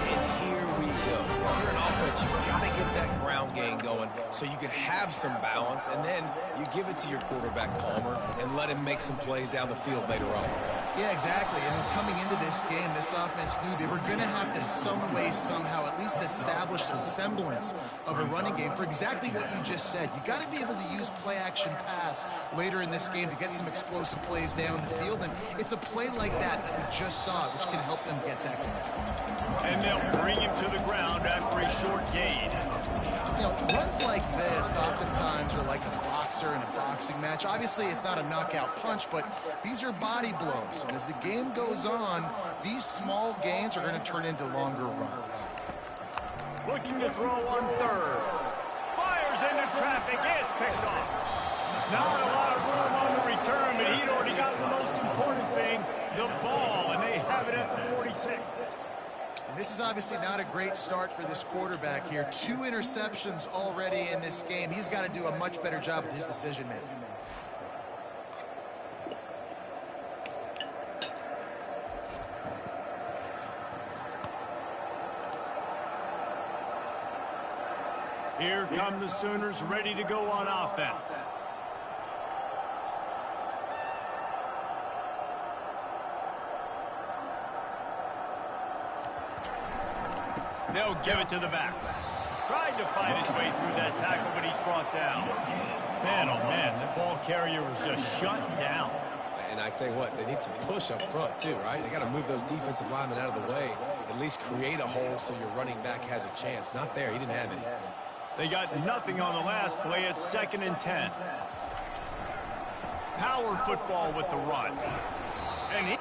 [SPEAKER 2] And here we go. If you're an offense, you've got to get that ground game going so you can have some balance, and then you give it to your quarterback, Palmer, and let him make some plays down the field later on.
[SPEAKER 3] Yeah, exactly. And coming into this game, this offense knew they were going to have to some way, somehow, at least establish a semblance of a running game for exactly what you just said. You got to be able to use play-action pass later in this game to get some explosive plays down the field. And it's a play like that we just saw, which can help them get that going.
[SPEAKER 1] And they'll bring him to the ground after a short gain.
[SPEAKER 3] You know, runs like this oftentimes are like a boxer in a boxing match. Obviously, it's not a knockout punch, but these are body blows. And as the game goes on, these small gains are going to turn into longer runs.
[SPEAKER 1] Looking to throw on 3rd. Fires into traffic. It's picked off. Not a lot of room on the return, but he'd already gotten the most important thing, the ball, and they have it at the 46.
[SPEAKER 3] And this is obviously not a great start for this quarterback here. 2 interceptions already in this game. He's got to do a much better job with his decision-making.
[SPEAKER 1] Here come the Sooners ready to go on offense. They'll give it to the back. Tried to fight his way through that tackle, but he's brought down. Man, oh man, the ball carrier was just shut down.
[SPEAKER 2] And I tell you what, they need some push up front too, right? They got to move those defensive linemen out of the way, at least create a hole so your running back has a chance. Not there, he didn't have any.
[SPEAKER 1] They got nothing on the last play. It's 2nd and 10. Power football with the run. And he...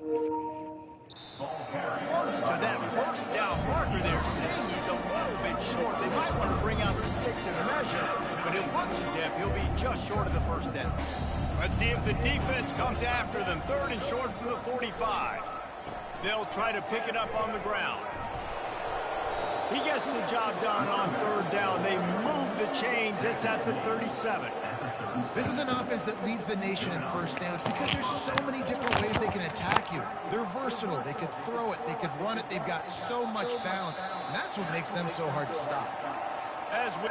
[SPEAKER 1] Close to that first down marker there, saying he's a little bit short. They might want to bring out the sticks and measure, but it looks as if he'll be just short of the first down. Let's see if the defense comes after them. 3rd and short from the 45. They'll try to pick it up on the ground. He gets the job done on 3rd down. They move the chains. It's at the 37.
[SPEAKER 3] This is an offense that leads the nation in first downs because there's so many different ways they can attack you. They're versatile. They could throw it. They could run it. They've got so much balance. And that's what makes them so hard to stop.
[SPEAKER 1] As we...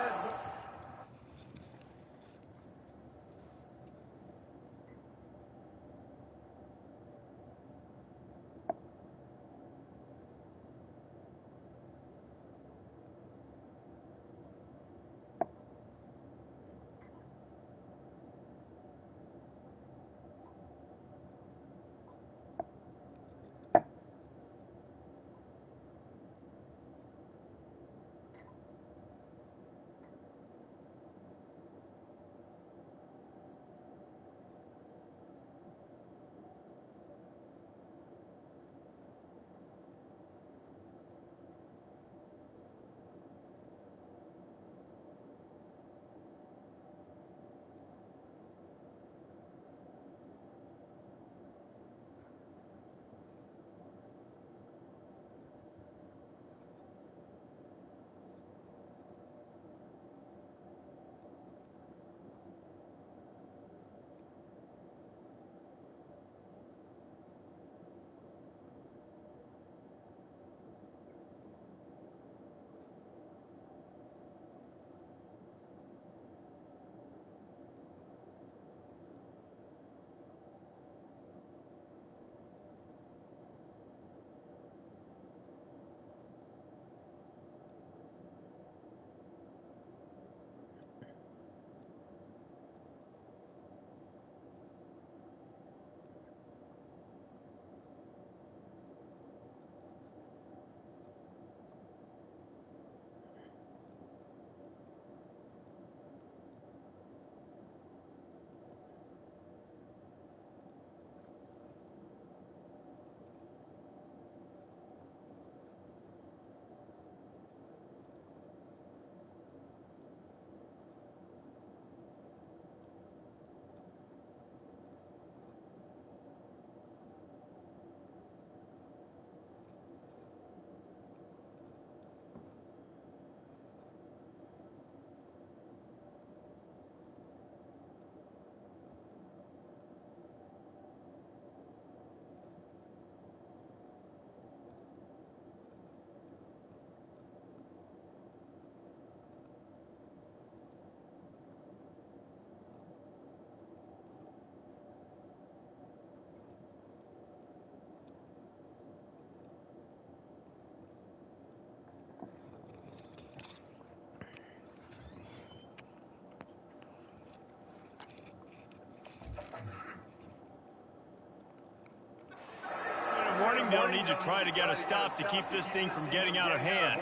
[SPEAKER 1] Warning, they'll need to try to get a stop to keep this thing from getting out of hand.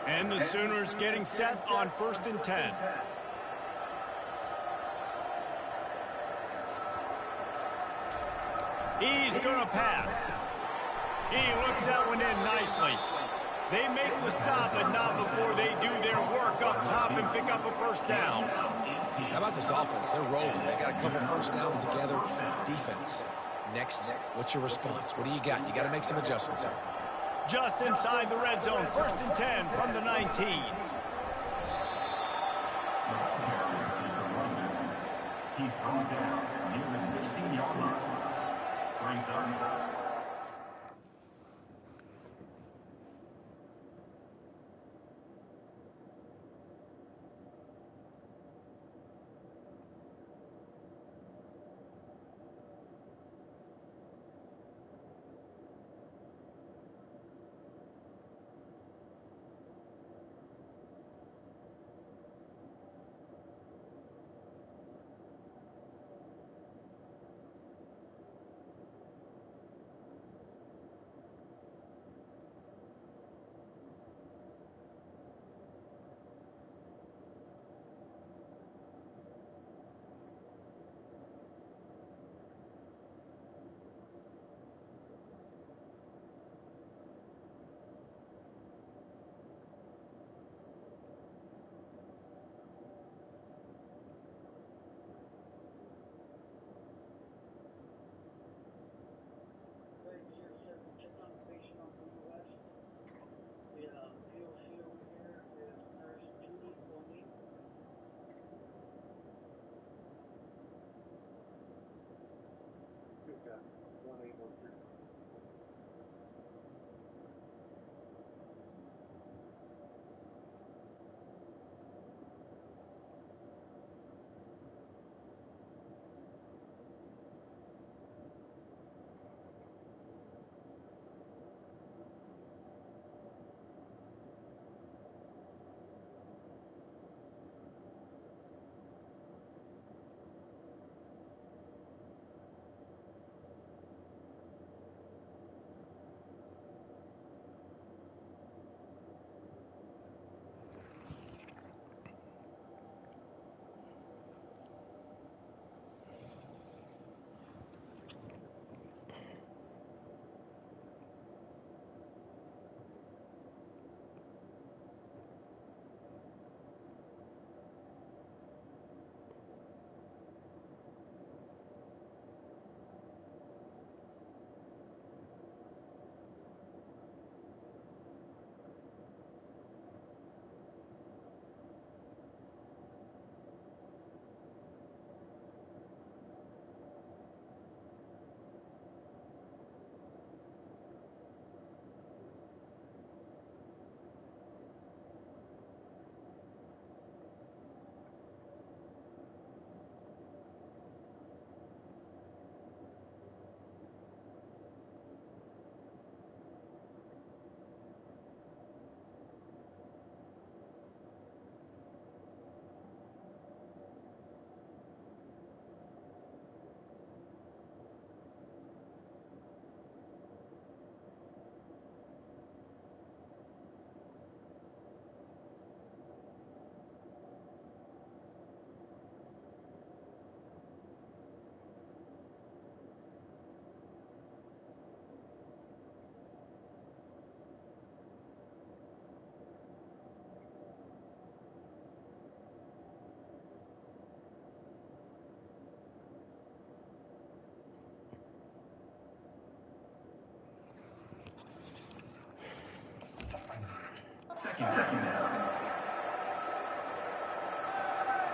[SPEAKER 1] And the Sooners getting set on 1st and 10. He's going to pass. He looks that one in nicely. They make the stop, but not before they do their work up top and pick up a first down.
[SPEAKER 2] How about this offense? They're rolling. They got a couple first downs together. Defense. Next, what's your response? What do you got? You got to make some adjustments here.
[SPEAKER 1] Just inside the red zone. 1st and 10 from the 19.
[SPEAKER 6] He's brought down near the 16-yard line. Brings up.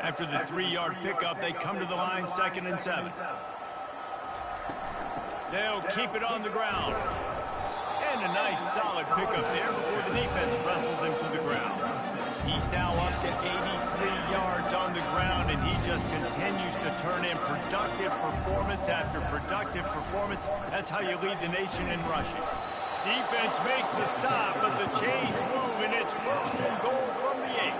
[SPEAKER 1] After the 3-yard pickup, they come to the line, 2nd and 7. They'll keep it on the ground. And a nice solid pickup there before the defense wrestles him to the ground. He's now up to 83 yards on the ground, and he just continues to turn in productive performance after productive performance. That's how you lead the nation in rushing. Defense makes a stop, but the chains move, and it's 1st and goal from the 8.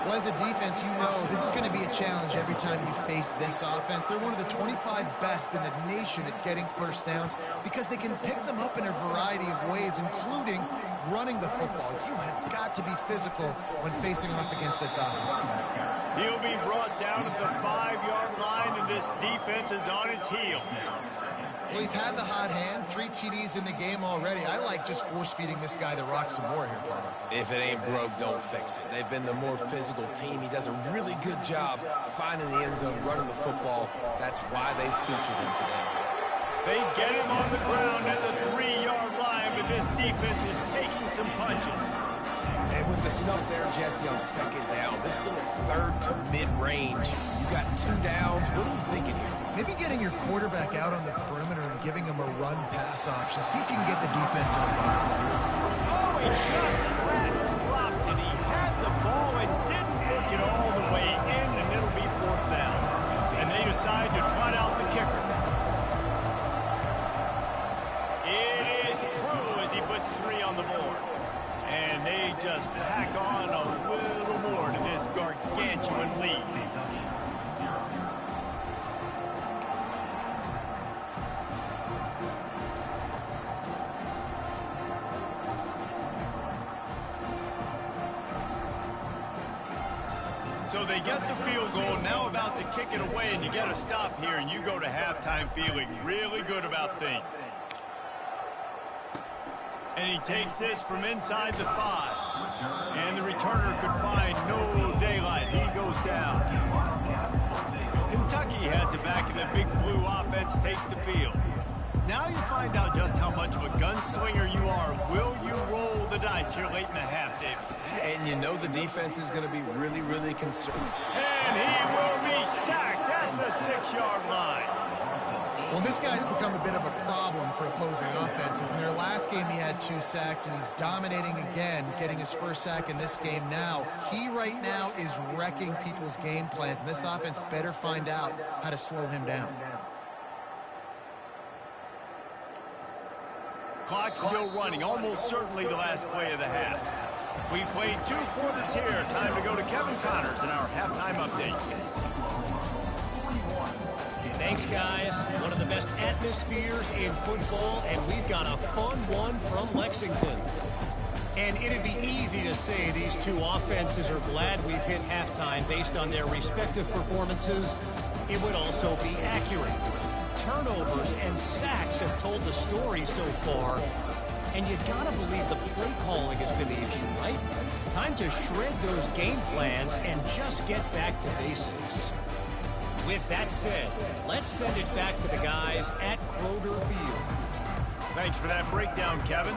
[SPEAKER 3] Well, as a defense, you know this is going to be a challenge every time you face this offense. They're one of the 25 best in the nation at getting first downs because they can pick them up in a variety of ways, including running the football. You have got to be physical when facing off against this offense.
[SPEAKER 1] He'll be brought down at the 5-yard line, and this defense is on its heels.
[SPEAKER 3] Well, he's had the hot hand, 3 TDs in the game already. I like just force-feeding this guy the rock some more here, Paul.
[SPEAKER 2] If it ain't broke, don't fix it. They've been the more physical team. He does a really good job finding the end zone, running the football. That's why they featured him today.
[SPEAKER 1] They get him on the ground at the 3-yard line, but this defense is taking some punches.
[SPEAKER 2] And with the stuff there, Jesse, on 2nd down, this little 3rd to mid-range, you got 2 downs. What are you thinking here?
[SPEAKER 3] Maybe getting your quarterback out on the perimeter and giving him a run-pass option. See if you can get the defense in a run.
[SPEAKER 1] Oh, he just flat dropped it. He had the ball and didn't look it all the way in, and it'll be 4th down. And they decide to trot out the kicker. It is true as he puts 3 on the board. And they just tack on a little more to this gargantuan lead. So they get the field goal, now about to kick it away, and you get a stop here, and you go to halftime feeling really good about things. And he takes this from inside the 5. And the returner could find no daylight. He goes down. Kentucky has it back, and the big blue offense takes the field. Now you find out just how much of a gunslinger you are. Will you roll the dice here late in the half, David?
[SPEAKER 2] And you know the defense is going to be really, really concerned.
[SPEAKER 1] And he will be sacked at the 6-yard line.
[SPEAKER 3] Well, this guy's become a bit of a problem for opposing offenses. In their last game, he had 2 sacks, and he's dominating again, getting his first sack in this game now. He right now is wrecking people's game plans, and this offense better find out how to slow him down.
[SPEAKER 1] Clock still running, almost certainly the last play of the half. We played 2 quarters here. Time to go to Kevin Connors in our halftime update.
[SPEAKER 4] Thanks, guys. One of the best atmospheres in football, and we've got a fun one from Lexington. And it'd be easy to say these 2 offenses are glad we've hit halftime based on their respective performances. It would also be accurate. Turnovers and sacks have told the story so far. And you gotta believe the play calling has been the issue, right? Time to shred those game plans and just get back to basics. With that said, let's send it back to the guys at Kroger Field.
[SPEAKER 1] Thanks for that breakdown, Kevin.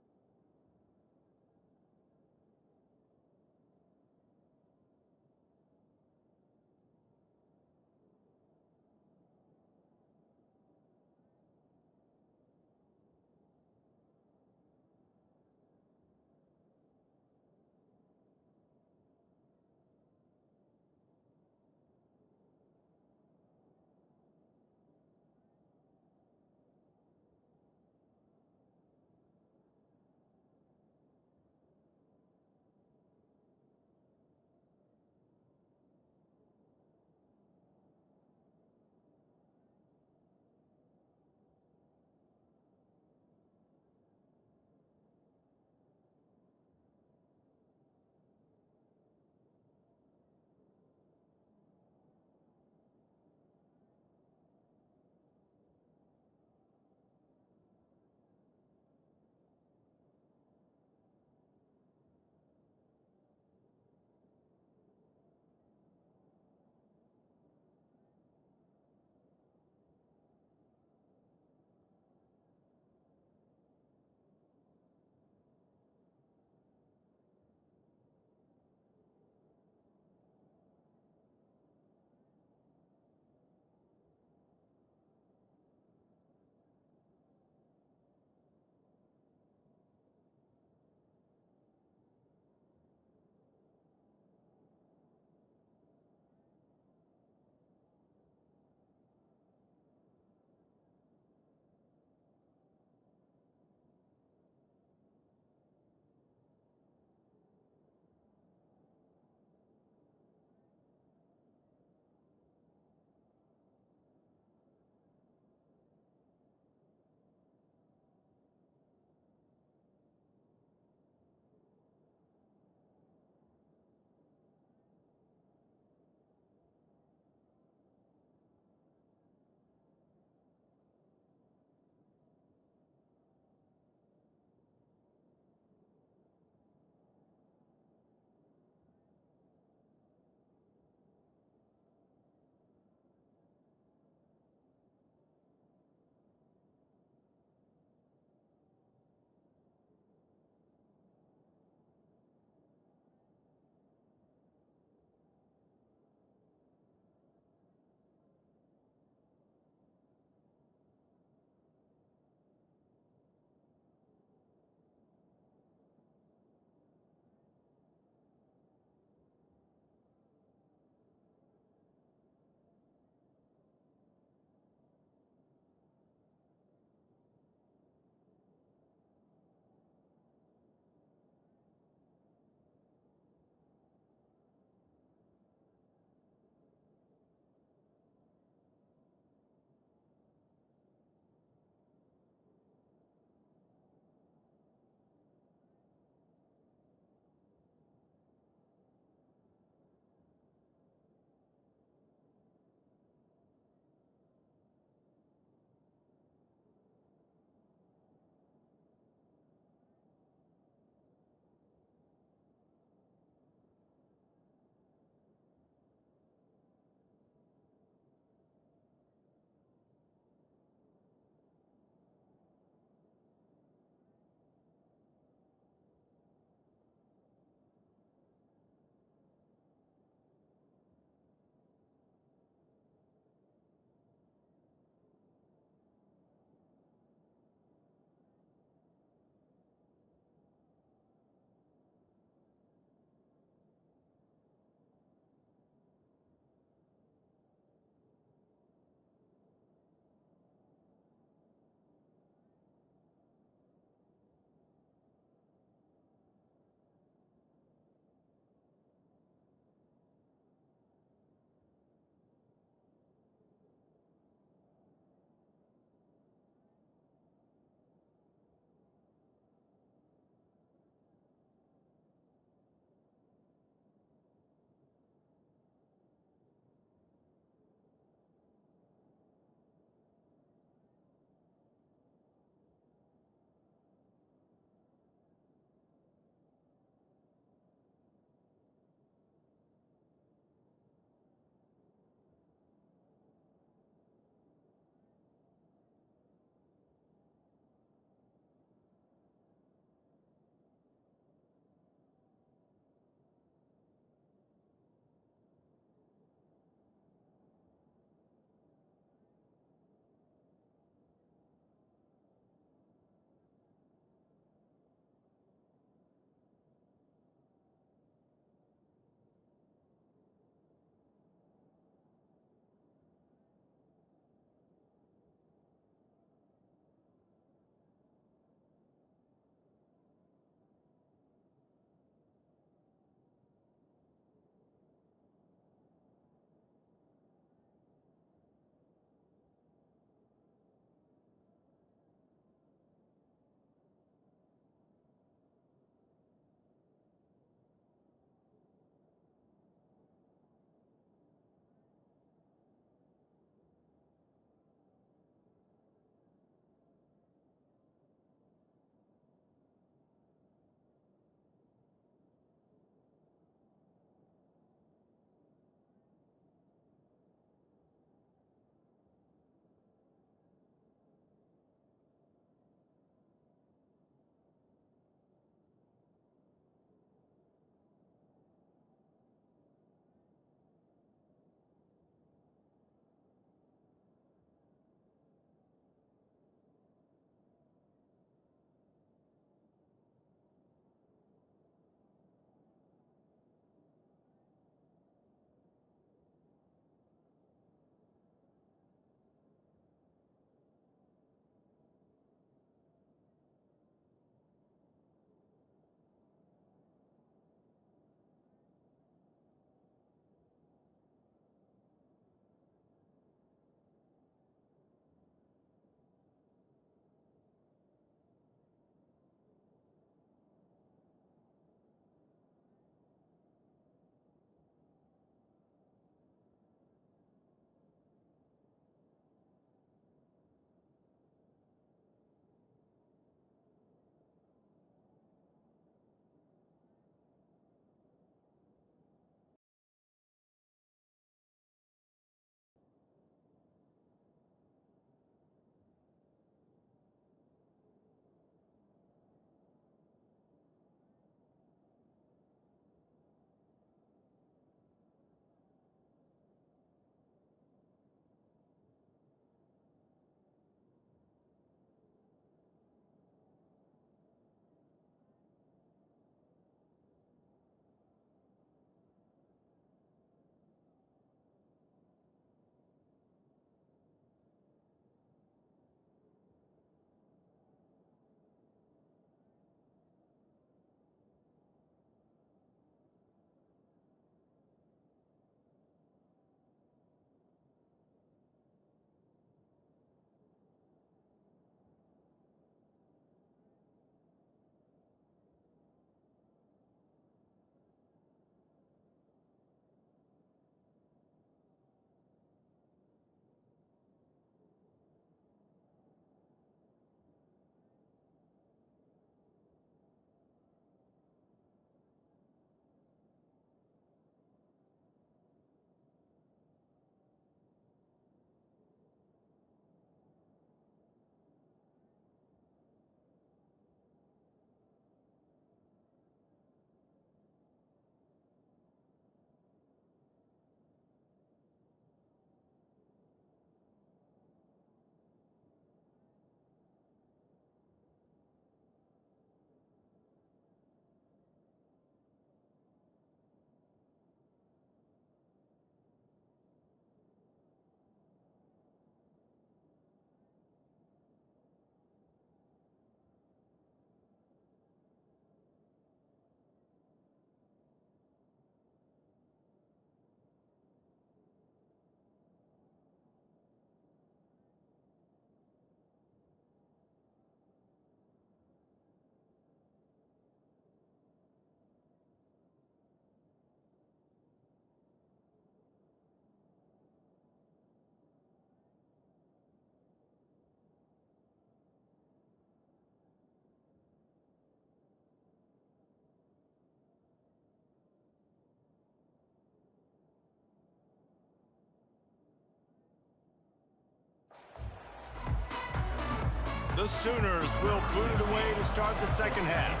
[SPEAKER 1] The Sooners will boot it away to start the second half.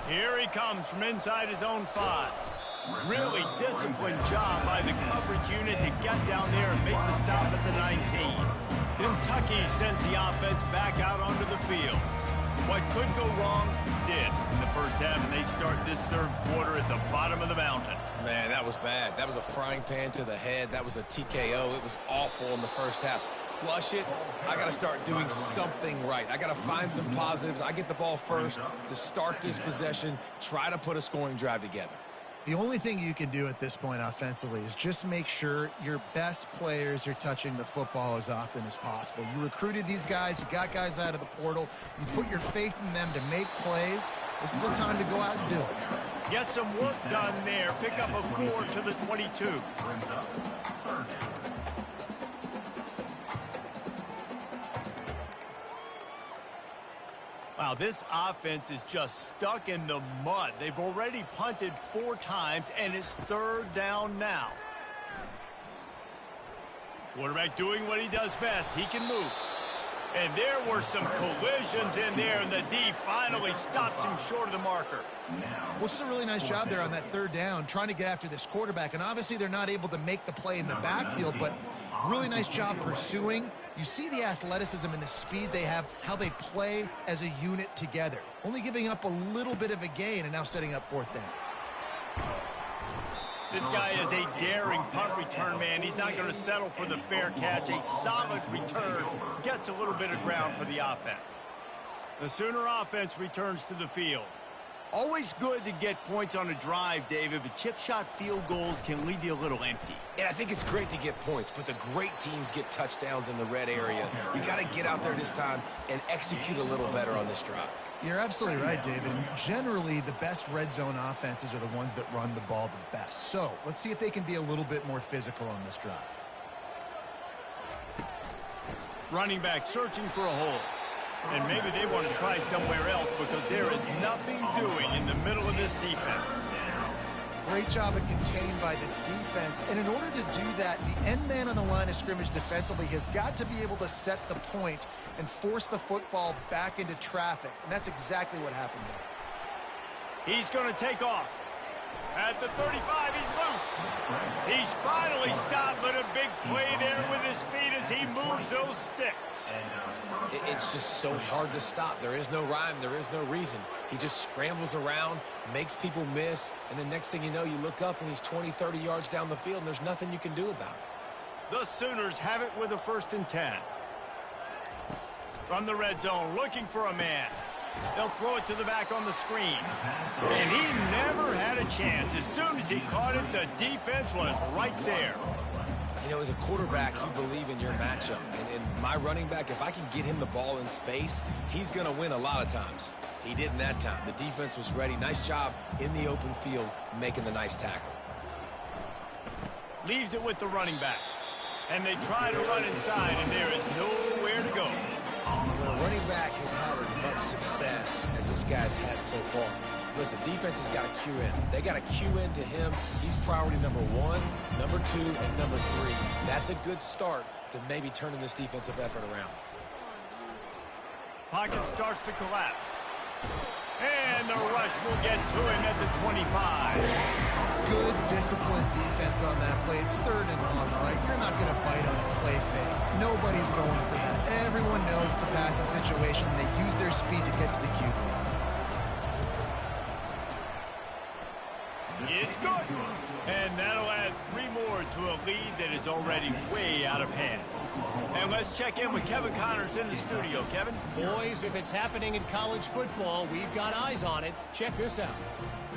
[SPEAKER 1] Here he comes from inside his own 5. Really disciplined job by the coverage unit to get down there and make the stop at the 19. Kentucky sends the offense back out onto the field. What could go wrong did in the first half, and they start this third quarter at the bottom of the mountain.
[SPEAKER 2] Man, that was bad. That was a frying pan to the head. That was a TKO. It was awful in the first half. Flush it. I got to start doing something right. I got to find some positives. I get the ball first to start this possession, try to put a scoring drive together.
[SPEAKER 3] The only thing you can do at this point offensively is just make sure your best players are touching the football as often as possible. You recruited these guys. You got guys out of the portal. You put your faith in them to make plays. This is a time to go out and do it.
[SPEAKER 1] Get some work done there. Pick up a 4 to the 22. Wow, this offense is just stuck in the mud. They've already punted 4 times, and it's third down now. Quarterback doing what he does best. He can move. And there were some collisions in there, and the D finally stops him short of the marker.
[SPEAKER 3] Well, it's a really nice job there on that third down, trying to get after this quarterback. And obviously they're not able to make the play in the backfield, but really nice job pursuing. You see the athleticism and the speed they have, how they play as a unit together. Only giving up a little bit of a gain and now setting up fourth down.
[SPEAKER 1] This guy is a daring punt return man. He's not going to settle for the fair catch. A solid return gets a little bit of ground for the offense. The Sooner offense returns to the field. Always good to get points on a drive, David, but chip shot field goals can leave you a little empty.
[SPEAKER 2] And I think it's great to get points, but the great teams get touchdowns in the red area. You got to get out there this time and execute a little better on this drive.
[SPEAKER 3] You're absolutely right, David. And generally, the best red zone offenses are the ones that run the ball the best. So let's see if they can be a little bit more physical on this drive.
[SPEAKER 1] Running back searching for a hole. And maybe they want to try somewhere else because there is nothing doing in the middle of this defense.
[SPEAKER 3] Great job of contained by this defense. And in order to do that, the end man on the line of scrimmage defensively has got to be able to set the point and force the football back into traffic. And that's exactly what happened there.
[SPEAKER 1] He's going to take off. At the 35, he's loose. He's finally stopped, but a big play there with his speed as he moves those sticks.
[SPEAKER 2] It's just so hard to stop. There is no rhyme. There is no reason. He just scrambles around, makes people miss, and the next thing you know, you look up and he's 20, 30 yards down the field, and there's nothing you can do about it.
[SPEAKER 1] The Sooners have it with a 1st and 10. From the red zone, looking for a man. They'll throw it to the back on the screen. And he never had a chance. As soon as he caught it, the defense was right there.
[SPEAKER 2] You know, as a quarterback, you believe in your matchup. And my running back, if I can get him the ball in space, he's going to win a lot of times. He didn't that time. The defense was ready. Nice job in the open field making the nice tackle.
[SPEAKER 1] Leaves it with the running back. And they try to run inside, and there is nowhere to go.
[SPEAKER 2] When a running back has had as much success as this guy's had so far, listen, defense has got to cue in. They got to cue in to him. He's priority number 1, number 2, and number 3. That's a good start to maybe turning this defensive effort around.
[SPEAKER 1] Pocket starts to collapse. And the rush will get to him at the 25.
[SPEAKER 3] Good, disciplined defense on that play. It's 3rd and long, right? You're not going to bite on a play fake. Nobody's going for that. Everyone knows it's a passing situation. They use their speed to get to the QB.
[SPEAKER 1] It's good. And that'll add 3 more to a lead that is already way out of hand. And let's check in with Kevin Connors in the studio. Kevin?
[SPEAKER 4] Boys, if it's happening in college football, we've got eyes on it. Check this out.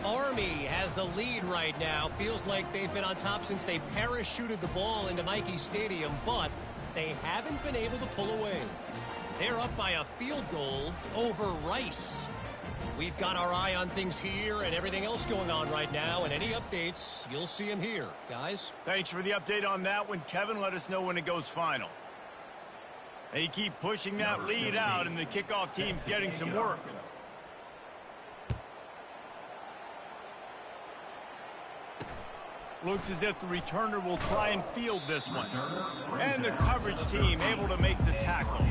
[SPEAKER 4] Army has the lead right now. Feels like they've been on top since they parachuted the ball into Michie Stadium, but they haven't been able to pull away. They're up by a field goal over Rice. We've got our eye on things here and everything else going on right now, and any updates, you'll see them here. Guys?
[SPEAKER 1] Thanks for the update on that one, Kevin. Let us know when it goes final. They keep pushing that lead out, and the kickoff team's getting some work. Looks as if the returner will try and field this one. And the coverage team able to make the tackle.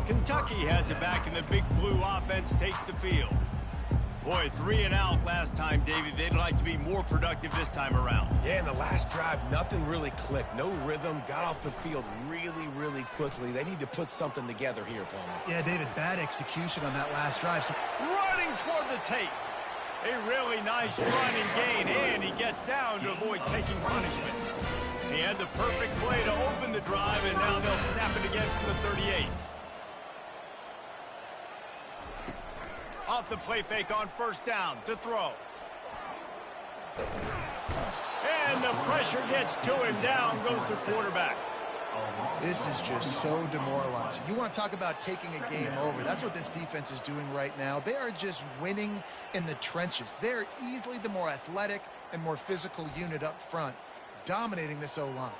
[SPEAKER 1] Kentucky has it back, and the Big Blue offense takes the field. Boy, 3 and out last time, David. They'd like to be more productive this time around.
[SPEAKER 2] Yeah, in the last drive, nothing really clicked. No rhythm, got off the field really quickly. They need to put something together here, Palmer.
[SPEAKER 3] Yeah, David, bad execution on that last drive. So
[SPEAKER 1] Running toward the tape. A really nice run and gain, and he gets down to avoid taking punishment. He had the perfect play to open the drive, and now they'll snap it again from the 38. Off the play fake on first down to throw. And the pressure gets to him. Down goes the quarterback.
[SPEAKER 3] this is just so demoralizing. You want to talk about taking a game over. That's what this defense is doing right now. They are just winning in the trenches. They're easily the more athletic and more physical unit up front, dominating this O-line.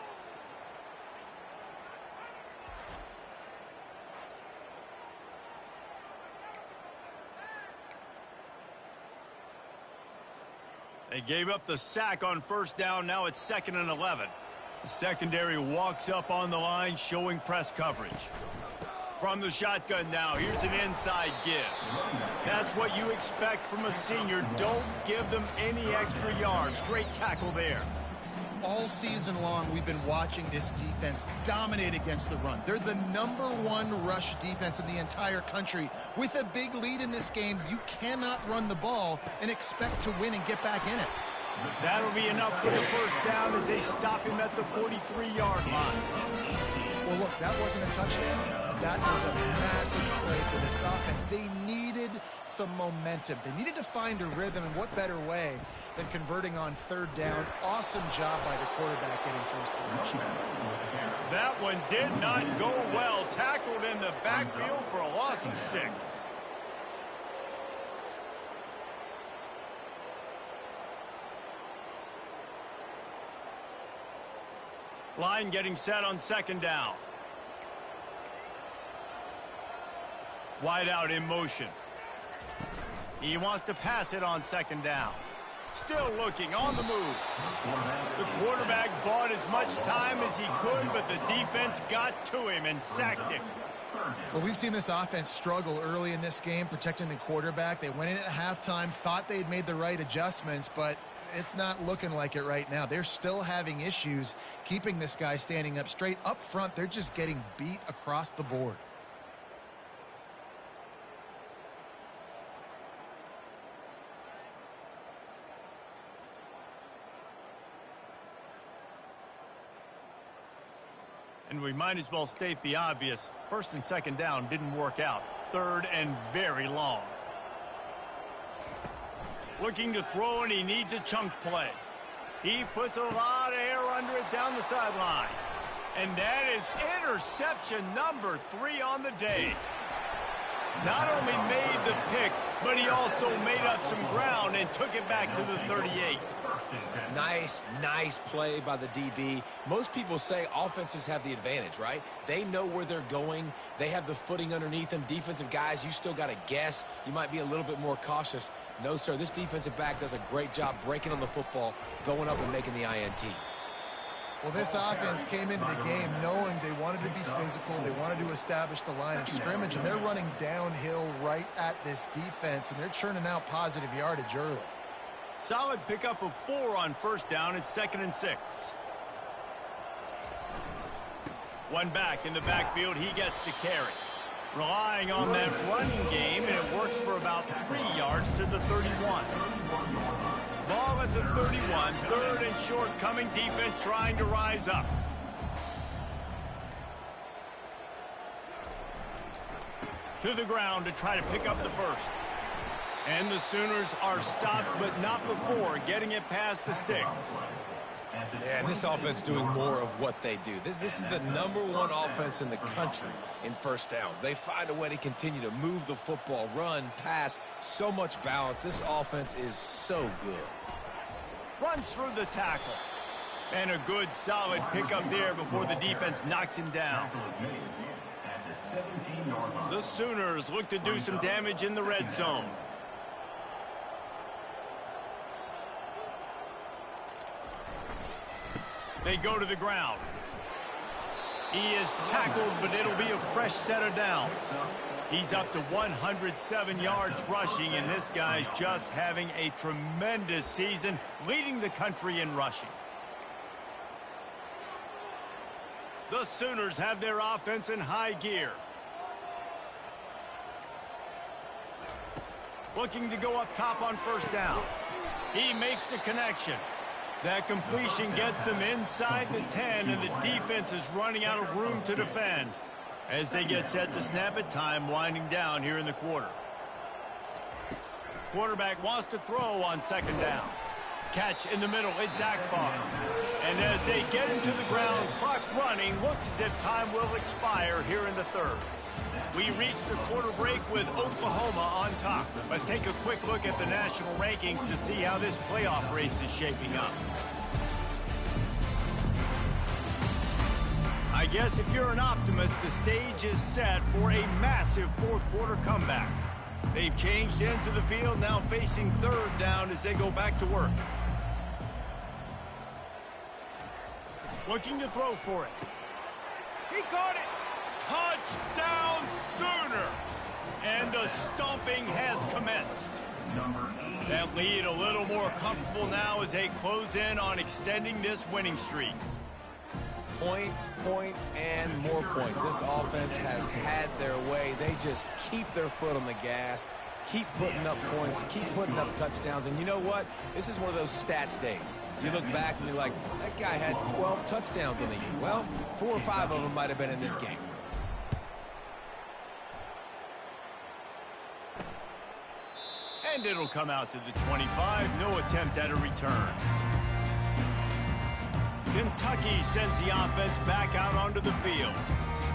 [SPEAKER 1] They gave up the sack on first down. Now it's 2nd and 11. The secondary walks up on the line, showing press coverage. From the shotgun now, here's an inside give. That's what you expect from a senior. Don't give them any extra yards. Great tackle there.
[SPEAKER 3] All season long, we've been watching this defense dominate against the run. They're the #1 rush defense in the entire country. With a big lead in this game, you cannot run the ball and expect to win and get back in it.
[SPEAKER 1] That'll be enough for the first down as they stop him at the 43-yard line.
[SPEAKER 3] Well, look, that wasn't a touchdown. That was a massive play for this offense. They needed some momentum. They needed to find a rhythm, and what better way than converting on third down. Awesome job by the quarterback getting first position.
[SPEAKER 1] That one did not go well. Tackled in the backfield for a loss of 6. Line getting set on 2nd down. Wide out in motion. He wants to pass it on 2nd down. Still looking on the move. The quarterback bought as much time as he could, but the defense got to him and sacked him.
[SPEAKER 3] Well, we've seen this offense struggle early in this game, protecting the quarterback. They went in at halftime, thought they'd made the right adjustments, but it's not looking like it right now. They're still having issues keeping this guy standing up straight. Up front, they're just getting beat across the board.
[SPEAKER 1] And we might as well state the obvious. 1st and 2nd down didn't work out. 3rd and very long. Looking to throw, and he needs a chunk play. He puts a lot of air under it down the sideline. And that is interception number 3 on the day. Not only made the pick, but he also made up some ground and took it back to the 38.
[SPEAKER 2] Nice play by the DB. Most people say offenses have the advantage, right? They know where they're going. They have the footing underneath them. Defensive guys, you still got to guess. You might be a little bit more cautious. No, sir, this defensive back does a great job breaking on the football, going up and making the INT.
[SPEAKER 3] Well, this offense came into the game knowing they wanted to be physical. They wanted to establish the line of scrimmage, and they're running downhill right at this defense, and they're churning out positive yardage early.
[SPEAKER 1] Solid pickup of 4 on first down. It's 2nd and 6. One back in the backfield. He gets to carry. Relying on that running game, and it works for about 3 yards to the 31. Ball at the 31. 3rd and short coming. Defense trying to rise up. To the ground to try to pick up the first. And the Sooners are stopped, but not before getting it past the sticks.
[SPEAKER 2] Yeah, and this offense doing more of what they do. This is the #1 offense in the country in first downs. They find a way to continue to move the football, run, pass, so much balance. This offense is so good.
[SPEAKER 1] Runs through the tackle. And a good, solid pickup there before the defense knocks him down. The Sooners look to do some damage in the red zone. They go to the ground. He is tackled, but it'll be a fresh set of downs. He's up to 107 yards rushing, and this guy's just having a tremendous season, leading the country in rushing. The Sooners have their offense in high gear. Looking to go up top on first down. He makes the connection. That completion gets them inside the 10, and the defense is running out of room to defend. As they get set to snap it, time winding down here in the quarter. Quarterback wants to throw on second down. Catch in the middle, it's Akbar. And as they get into the ground, clock running, looks as if time will expire here in the third. We reach the quarter break with Oklahoma on top. Let's take a quick look at the national rankings to see how this playoff race is shaping up. I guess if you're an optimist, the stage is set for a massive fourth quarter comeback. They've changed ends of the field, now facing third down as they go back to work. Looking to throw for it. He caught it. Touchdown Sooners. And the stomping has commenced. That lead a little more comfortable now as they close in on extending this winning streak.
[SPEAKER 2] Points, points, and more points. This offense has had their way. They just keep their foot on the gas, keep putting up points, keep putting up touchdowns. And you know what? This is one of those stats days. You look back and you're like, that guy had 12 touchdowns in the year. Well, 4 or 5 of them might have been in this game.
[SPEAKER 1] And it'll come out to the 25. No attempt at a return. Kentucky sends the offense back out onto the field.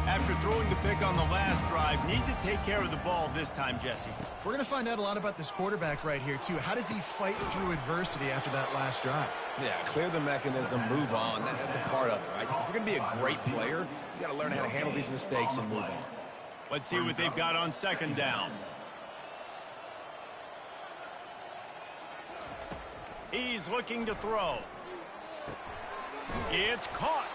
[SPEAKER 1] After throwing the pick on the last drive, need to take care of the ball this time, Jesse.
[SPEAKER 3] We're going to find out a lot about this quarterback right here, too. How does he fight through adversity after that last drive?
[SPEAKER 2] Yeah, clear the mechanism, move on. That's a part of it, right? If you're going to be a great player, you got to learn how to handle these mistakes and move on.
[SPEAKER 1] Let's see what they've got on second down. He's looking to throw. It's caught.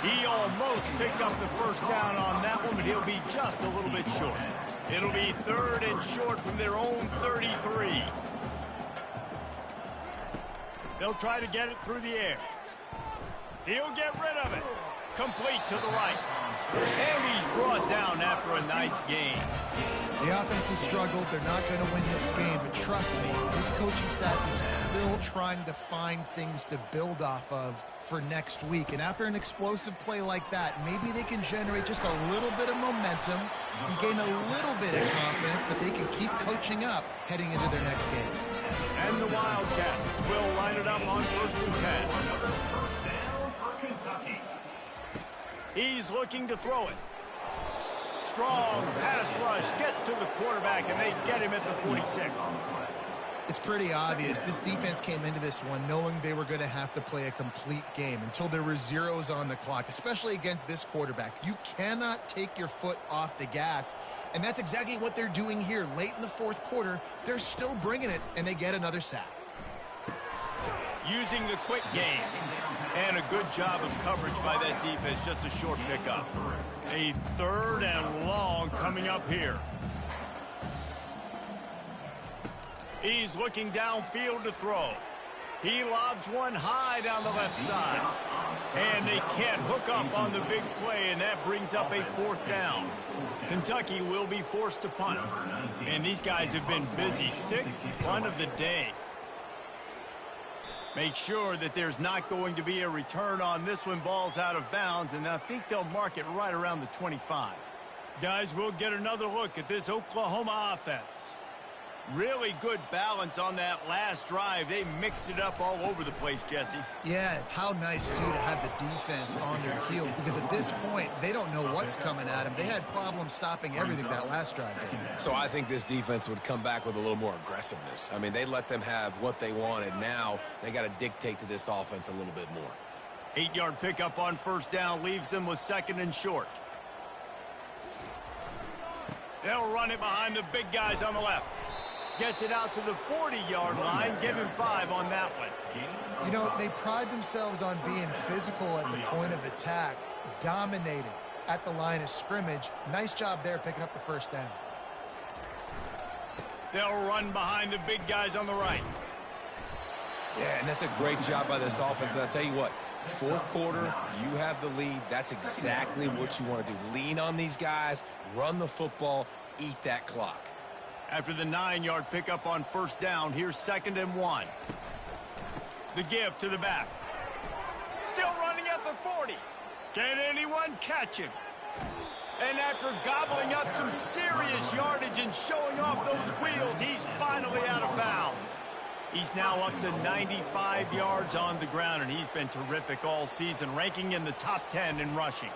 [SPEAKER 1] He almost picked up the first down on that one, but he'll be just a little bit short. It'll be third and short from their own 33. They'll try to get it through the air. He'll get rid of it. Complete to the right. And he's brought down after a nice game.
[SPEAKER 3] The offense has struggled. They're not going to win this game, but trust me, this coaching staff is still trying to find things to build off of for next week. And after an explosive play like that, maybe they can generate just a little bit of momentum and gain a little bit of confidence that they can keep coaching up heading into their next game.
[SPEAKER 1] And the Wildcats will line it up on 1st and 10.
[SPEAKER 6] Another first down for Kentucky.
[SPEAKER 1] He's looking to throw it. Strong pass rush gets to the quarterback, and they get him at the 46.
[SPEAKER 3] It's pretty obvious. This defense came into this one knowing they were going to have to play a complete game until there were zeros on the clock, especially against this quarterback. You cannot take your foot off the gas, and that's exactly what they're doing here. Late in the fourth quarter, they're still bringing it, and they get another sack.
[SPEAKER 1] Using the quick game, and a good job of coverage by that defense. Just a short pickup. A third and long coming up here. He's looking downfield to throw. He lobs one high down the left side. And they can't hook up on the big play, and that brings up a 4th down. Kentucky will be forced to punt. And these guys have been busy. 6th punt of the day. Make sure that there's not going to be a return on this one. Ball's out of bounds, and I think they'll mark it right around the 25. Guys, we'll get another look at this Oklahoma offense. Really good balance on that last drive. They mixed it up all over the place, Jesse.
[SPEAKER 3] Yeah, how nice, too, to have the defense on their heels, because at this point, they don't know what's coming at them. They had problems stopping everything that last drive did.
[SPEAKER 2] So I think this defense would come back with a little more aggressiveness. I mean, they let them have what they wanted. Now they got to dictate to this offense a little bit more.
[SPEAKER 1] 8-yard pickup on first down leaves them with 2nd and short. They'll run it behind the big guys on the left. Gets it out to the 40-yard line. Give him 5 on that one.
[SPEAKER 3] You know, they pride themselves on being physical at the point of attack, dominated at the line of scrimmage. Nice job there picking up the first down.
[SPEAKER 1] They'll run behind the big guys on the right.
[SPEAKER 2] Yeah, and that's a great job by this offense. And I'll tell you what, fourth quarter, you have the lead. That's exactly what you want to do. Lean on these guys, run the football, eat that clock.
[SPEAKER 1] After the 9-yard pickup on first down, here's 2nd and 1. The give to the back. Still running at the 40. Can anyone catch him? And after gobbling up some serious yardage and showing off those wheels, he's finally out of bounds. He's now up to 95 yards on the ground, and he's been terrific all season, ranking in the top 10 in rushing.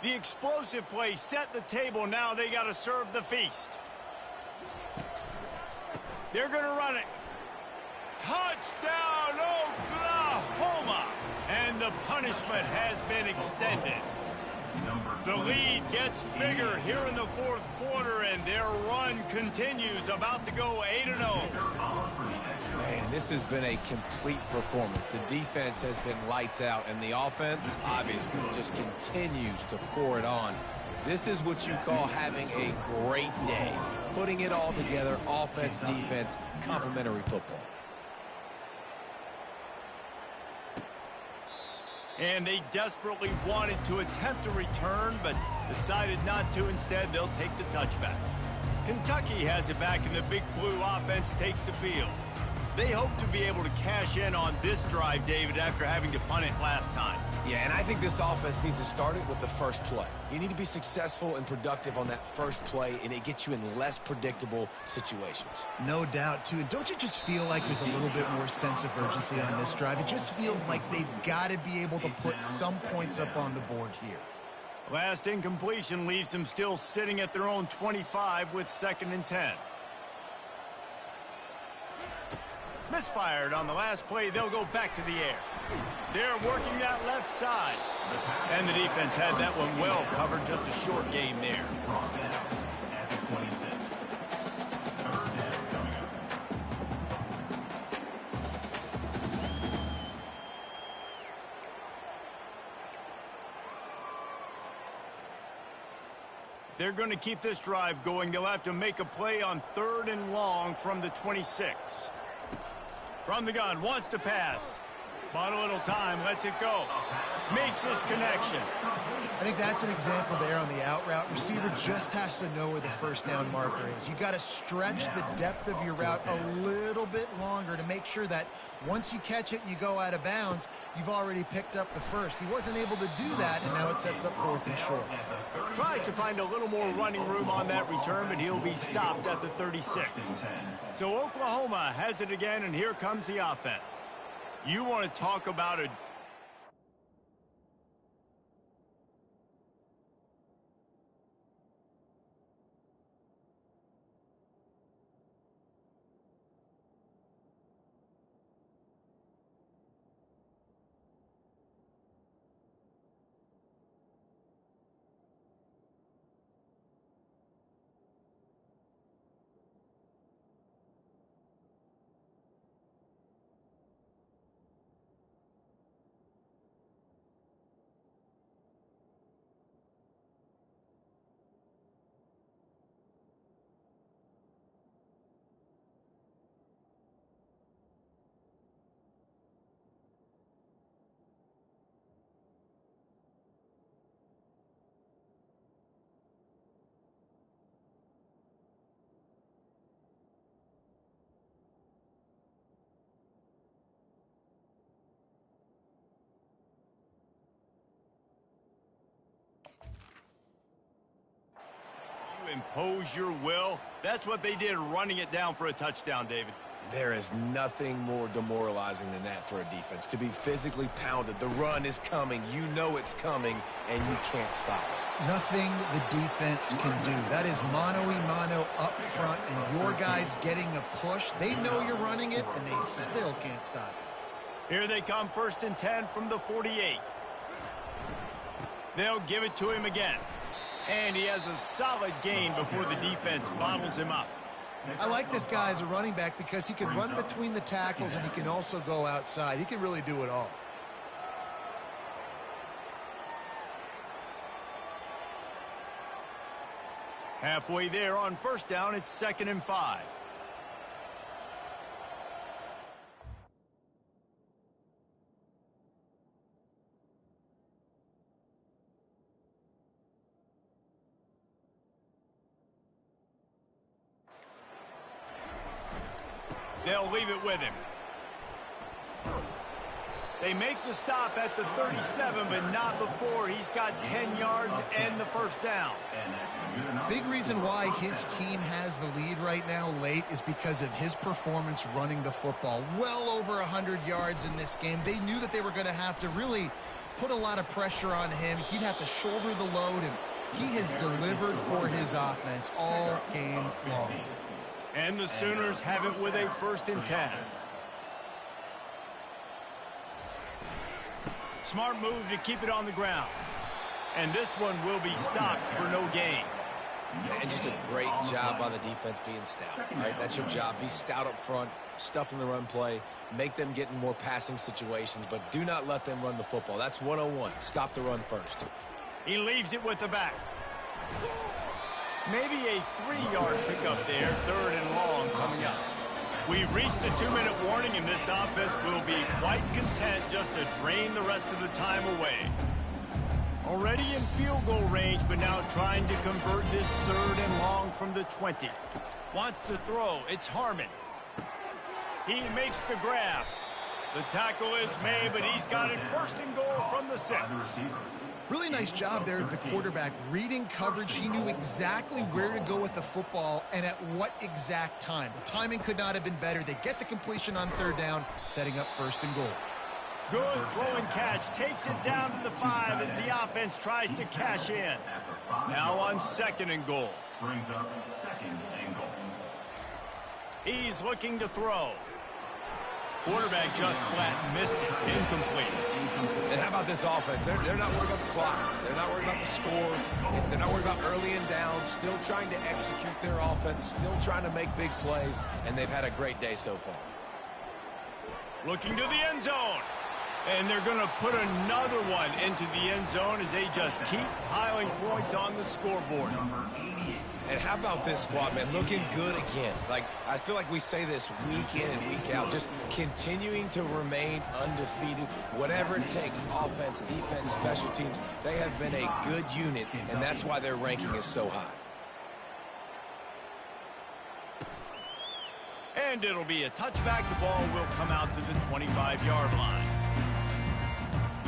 [SPEAKER 1] The explosive play set the table. Now they got to serve the feast. They're going to run it. Touchdown, Oklahoma! And the punishment has been extended. The lead gets bigger here in the fourth quarter, and their run continues. About to go 8-0.
[SPEAKER 2] Man, this has been a complete performance. The defense has been lights out, and the offense, obviously, just continues to pour it on. This is what you call having a great day. Putting it all together, offense, defense, complementary football.
[SPEAKER 1] And they desperately wanted to attempt a return, but decided not to. Instead, they'll take the touchback. Kentucky has it back, and the Big Blue offense takes the field. They hope to be able to cash in on this drive, David, after having to punt it last time.
[SPEAKER 2] Yeah, and I think this offense needs to start it with the first play. You need to be successful and productive on that first play, and it gets you in less predictable situations.
[SPEAKER 3] No doubt, too. And don't you just feel like there's a little bit more sense of urgency on this drive? It just feels like they've got to be able to put some points up on the board here.
[SPEAKER 1] Last incompletion leaves them still sitting at their own 25 with 2nd and 10. Misfired on the last play. They'll go back to the air. They're working that left side. And the defense had that one well covered. Just a short game there. If they're going to keep this drive going, they'll have to make a play on 3rd and long from the 26. From the gun, wants to pass. Bought a little time, lets it go. Makes his connection.
[SPEAKER 3] I think that's an example there on the out route. Receiver just has to know where the first down marker is. You got to stretch the depth of your route a little bit longer to make sure that once you catch it and you go out of bounds, you've already picked up the first. He wasn't able to do that, and now it sets up 4th and short.
[SPEAKER 1] Tries to find a little more running room on that return, but he'll be stopped at the 36. So Oklahoma has it again, and here comes the offense. You want to talk about a... impose your will. That's what they did, running it down for a touchdown, David.
[SPEAKER 2] There is nothing more demoralizing than that for a defense. To be physically pounded, the run is coming, you know it's coming, and you can't stop it.
[SPEAKER 3] Nothing the defense can do. That is mano-a-mano up front, and your guys getting a push. They know you're running it, and they still can't stop it.
[SPEAKER 1] Here they come, 1st and 10 from the 48. They'll give it to him again. And he has a solid gain before the defense bottles him up.
[SPEAKER 3] I like this guy as a running back because he can run between the tackles and he can also go outside. He can really do it all.
[SPEAKER 1] Halfway there on 1st down, it's 2nd and 5. They'll leave it with him. They make the stop at the 37, but not before he's got 10 yards and the 1st down.
[SPEAKER 3] Big reason why his team has the lead right now late is because of his performance running the football. Well over 100 yards in this game. They knew that they were going to have to really put a lot of pressure on him. He'd have to shoulder the load, and he has delivered for his offense all game long.
[SPEAKER 1] And the Sooners have it with a 1st and 10. Smart move to keep it on the ground. And this one will be stopped for no gain.
[SPEAKER 2] And just a great job by the defense being stout. All right, that's your job. Be stout up front, stuff in the run play, make them get in more passing situations, but do not let them run the football. That's 101. Stop the run first.
[SPEAKER 1] He leaves it with the back. Maybe a 3-yard pickup there, 3rd and long coming up. We've reached the 2-minute warning, and this offense will be quite content just to drain the rest of the time away. Already in field goal range, but now trying to convert this 3rd and long from the 20. Wants to throw. It's Harmon. He makes the grab. The tackle is made, but he's got it 1st and goal from the 6.
[SPEAKER 3] Really nice job there of the quarterback. Reading coverage, he knew exactly where to go with the football and at what exact time. The timing could not have been better. They get the completion on 3rd down, setting up 1st and goal.
[SPEAKER 1] Good throw and catch. Takes it down to the 5 as the offense tries to cash in. Now on 2nd and goal.
[SPEAKER 6] Brings up 2nd and goal.
[SPEAKER 1] He's looking to throw. Quarterback just flat missed it. Incomplete.
[SPEAKER 2] And how about this offense? They're not worried about the clock. They're not worried about the score. They're not worried about early and down. Still trying to execute their offense. Still trying to make big plays. And they've had a great day so far.
[SPEAKER 1] Looking to the end zone. And they're going to put another one into the end zone as they just keep piling points on the scoreboard.
[SPEAKER 2] And how about this squad, man? Looking good again. Like, I feel like we say this week in and week out, just continuing to remain undefeated, whatever it takes, offense, defense, special teams. They have been a good unit, and that's why their ranking is so high.
[SPEAKER 1] And it'll be a touchback. The ball will come out to the 25-yard line.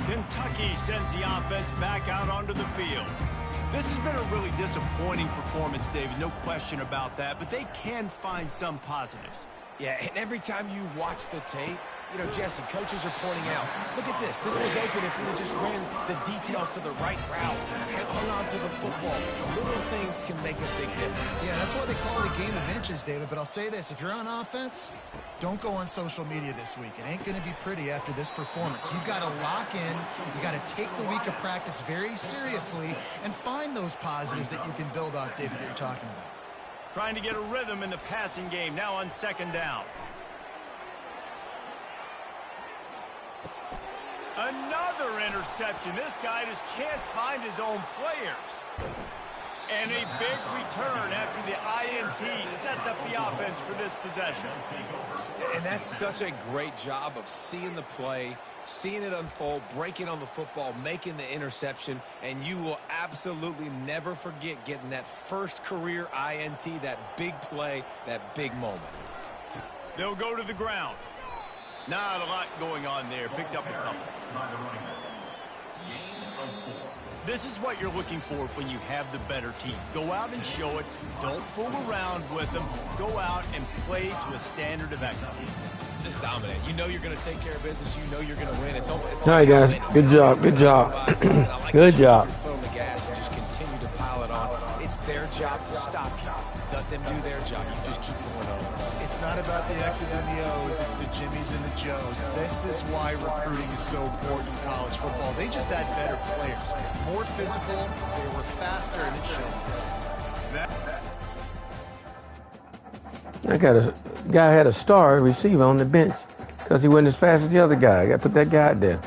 [SPEAKER 1] Kentucky sends the offense back out onto the field. This has been a really disappointing performance, David, no question about that, but they can find some positives.
[SPEAKER 2] Yeah, and every time you watch the tape, you know, Jesse, coaches are pointing out, look at this. This was open if we had just ran the details to the right route, hung on to the football. Little things can make a big difference.
[SPEAKER 3] Yeah, that's why they call it a game of inches, David. But I'll say this, if you're on offense, don't go on social media this week. It ain't going to be pretty after this performance. You've got to lock in. You've got to take the week of practice very seriously and find those positives that you can build off, David, that you're talking about.
[SPEAKER 1] Trying to get a rhythm in the passing game, now on 2nd down. Another interception. This guy just can't find his own players. And a big return after the INT sets up the offense for this possession.
[SPEAKER 2] And that's such a great job of seeing the play, seeing it unfold, breaking on the football, making the interception, and you will absolutely never forget getting that first career INT, that big play, that big moment.
[SPEAKER 1] They'll go to the ground. Not a lot going on there. Picked up a couple.
[SPEAKER 6] By the running back. Gain of 4.
[SPEAKER 1] This is what you're looking for when you have the better team. Go out and show it. Don't fool around with them. Go out and play to a standard of excellence.
[SPEAKER 2] Just dominate. You know you're going to take care of business. You know you're going to win. It's
[SPEAKER 5] All right, guys. Good job. Good job. Good job.
[SPEAKER 2] Foot on the gas and just continue to pile it on. It's their job to stop you. Let them do their job. You just keep going on.
[SPEAKER 3] It's not about the X's and the O's, it's the Jimmies and the Joes. This is why recruiting is so important in college football. They just had better players, more physical, they were faster, and it showed.
[SPEAKER 5] I got a guy had a star receiver on the bench because he wasn't as fast as the other guy. I got to put that guy out there.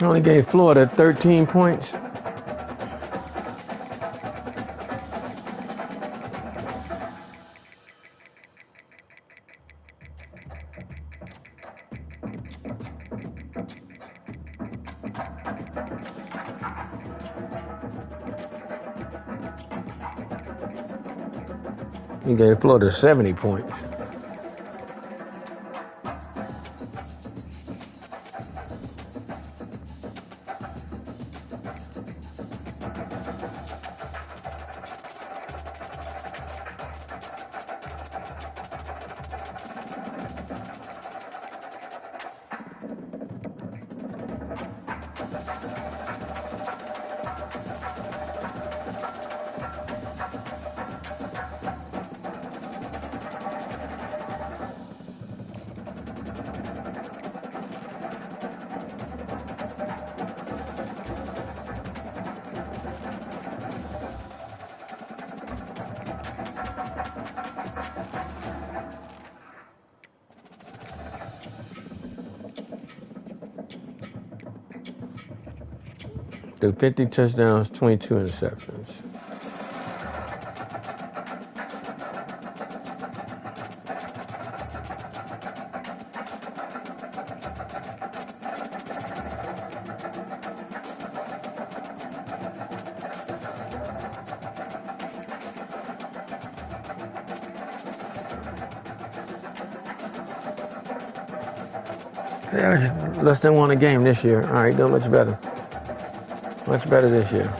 [SPEAKER 5] Only gave Florida 13 points. He gave Florida 70 points. Threw 50 touchdowns, 22 interceptions. Yeah, less than one a game this year. All right, doing much better. Much better this year.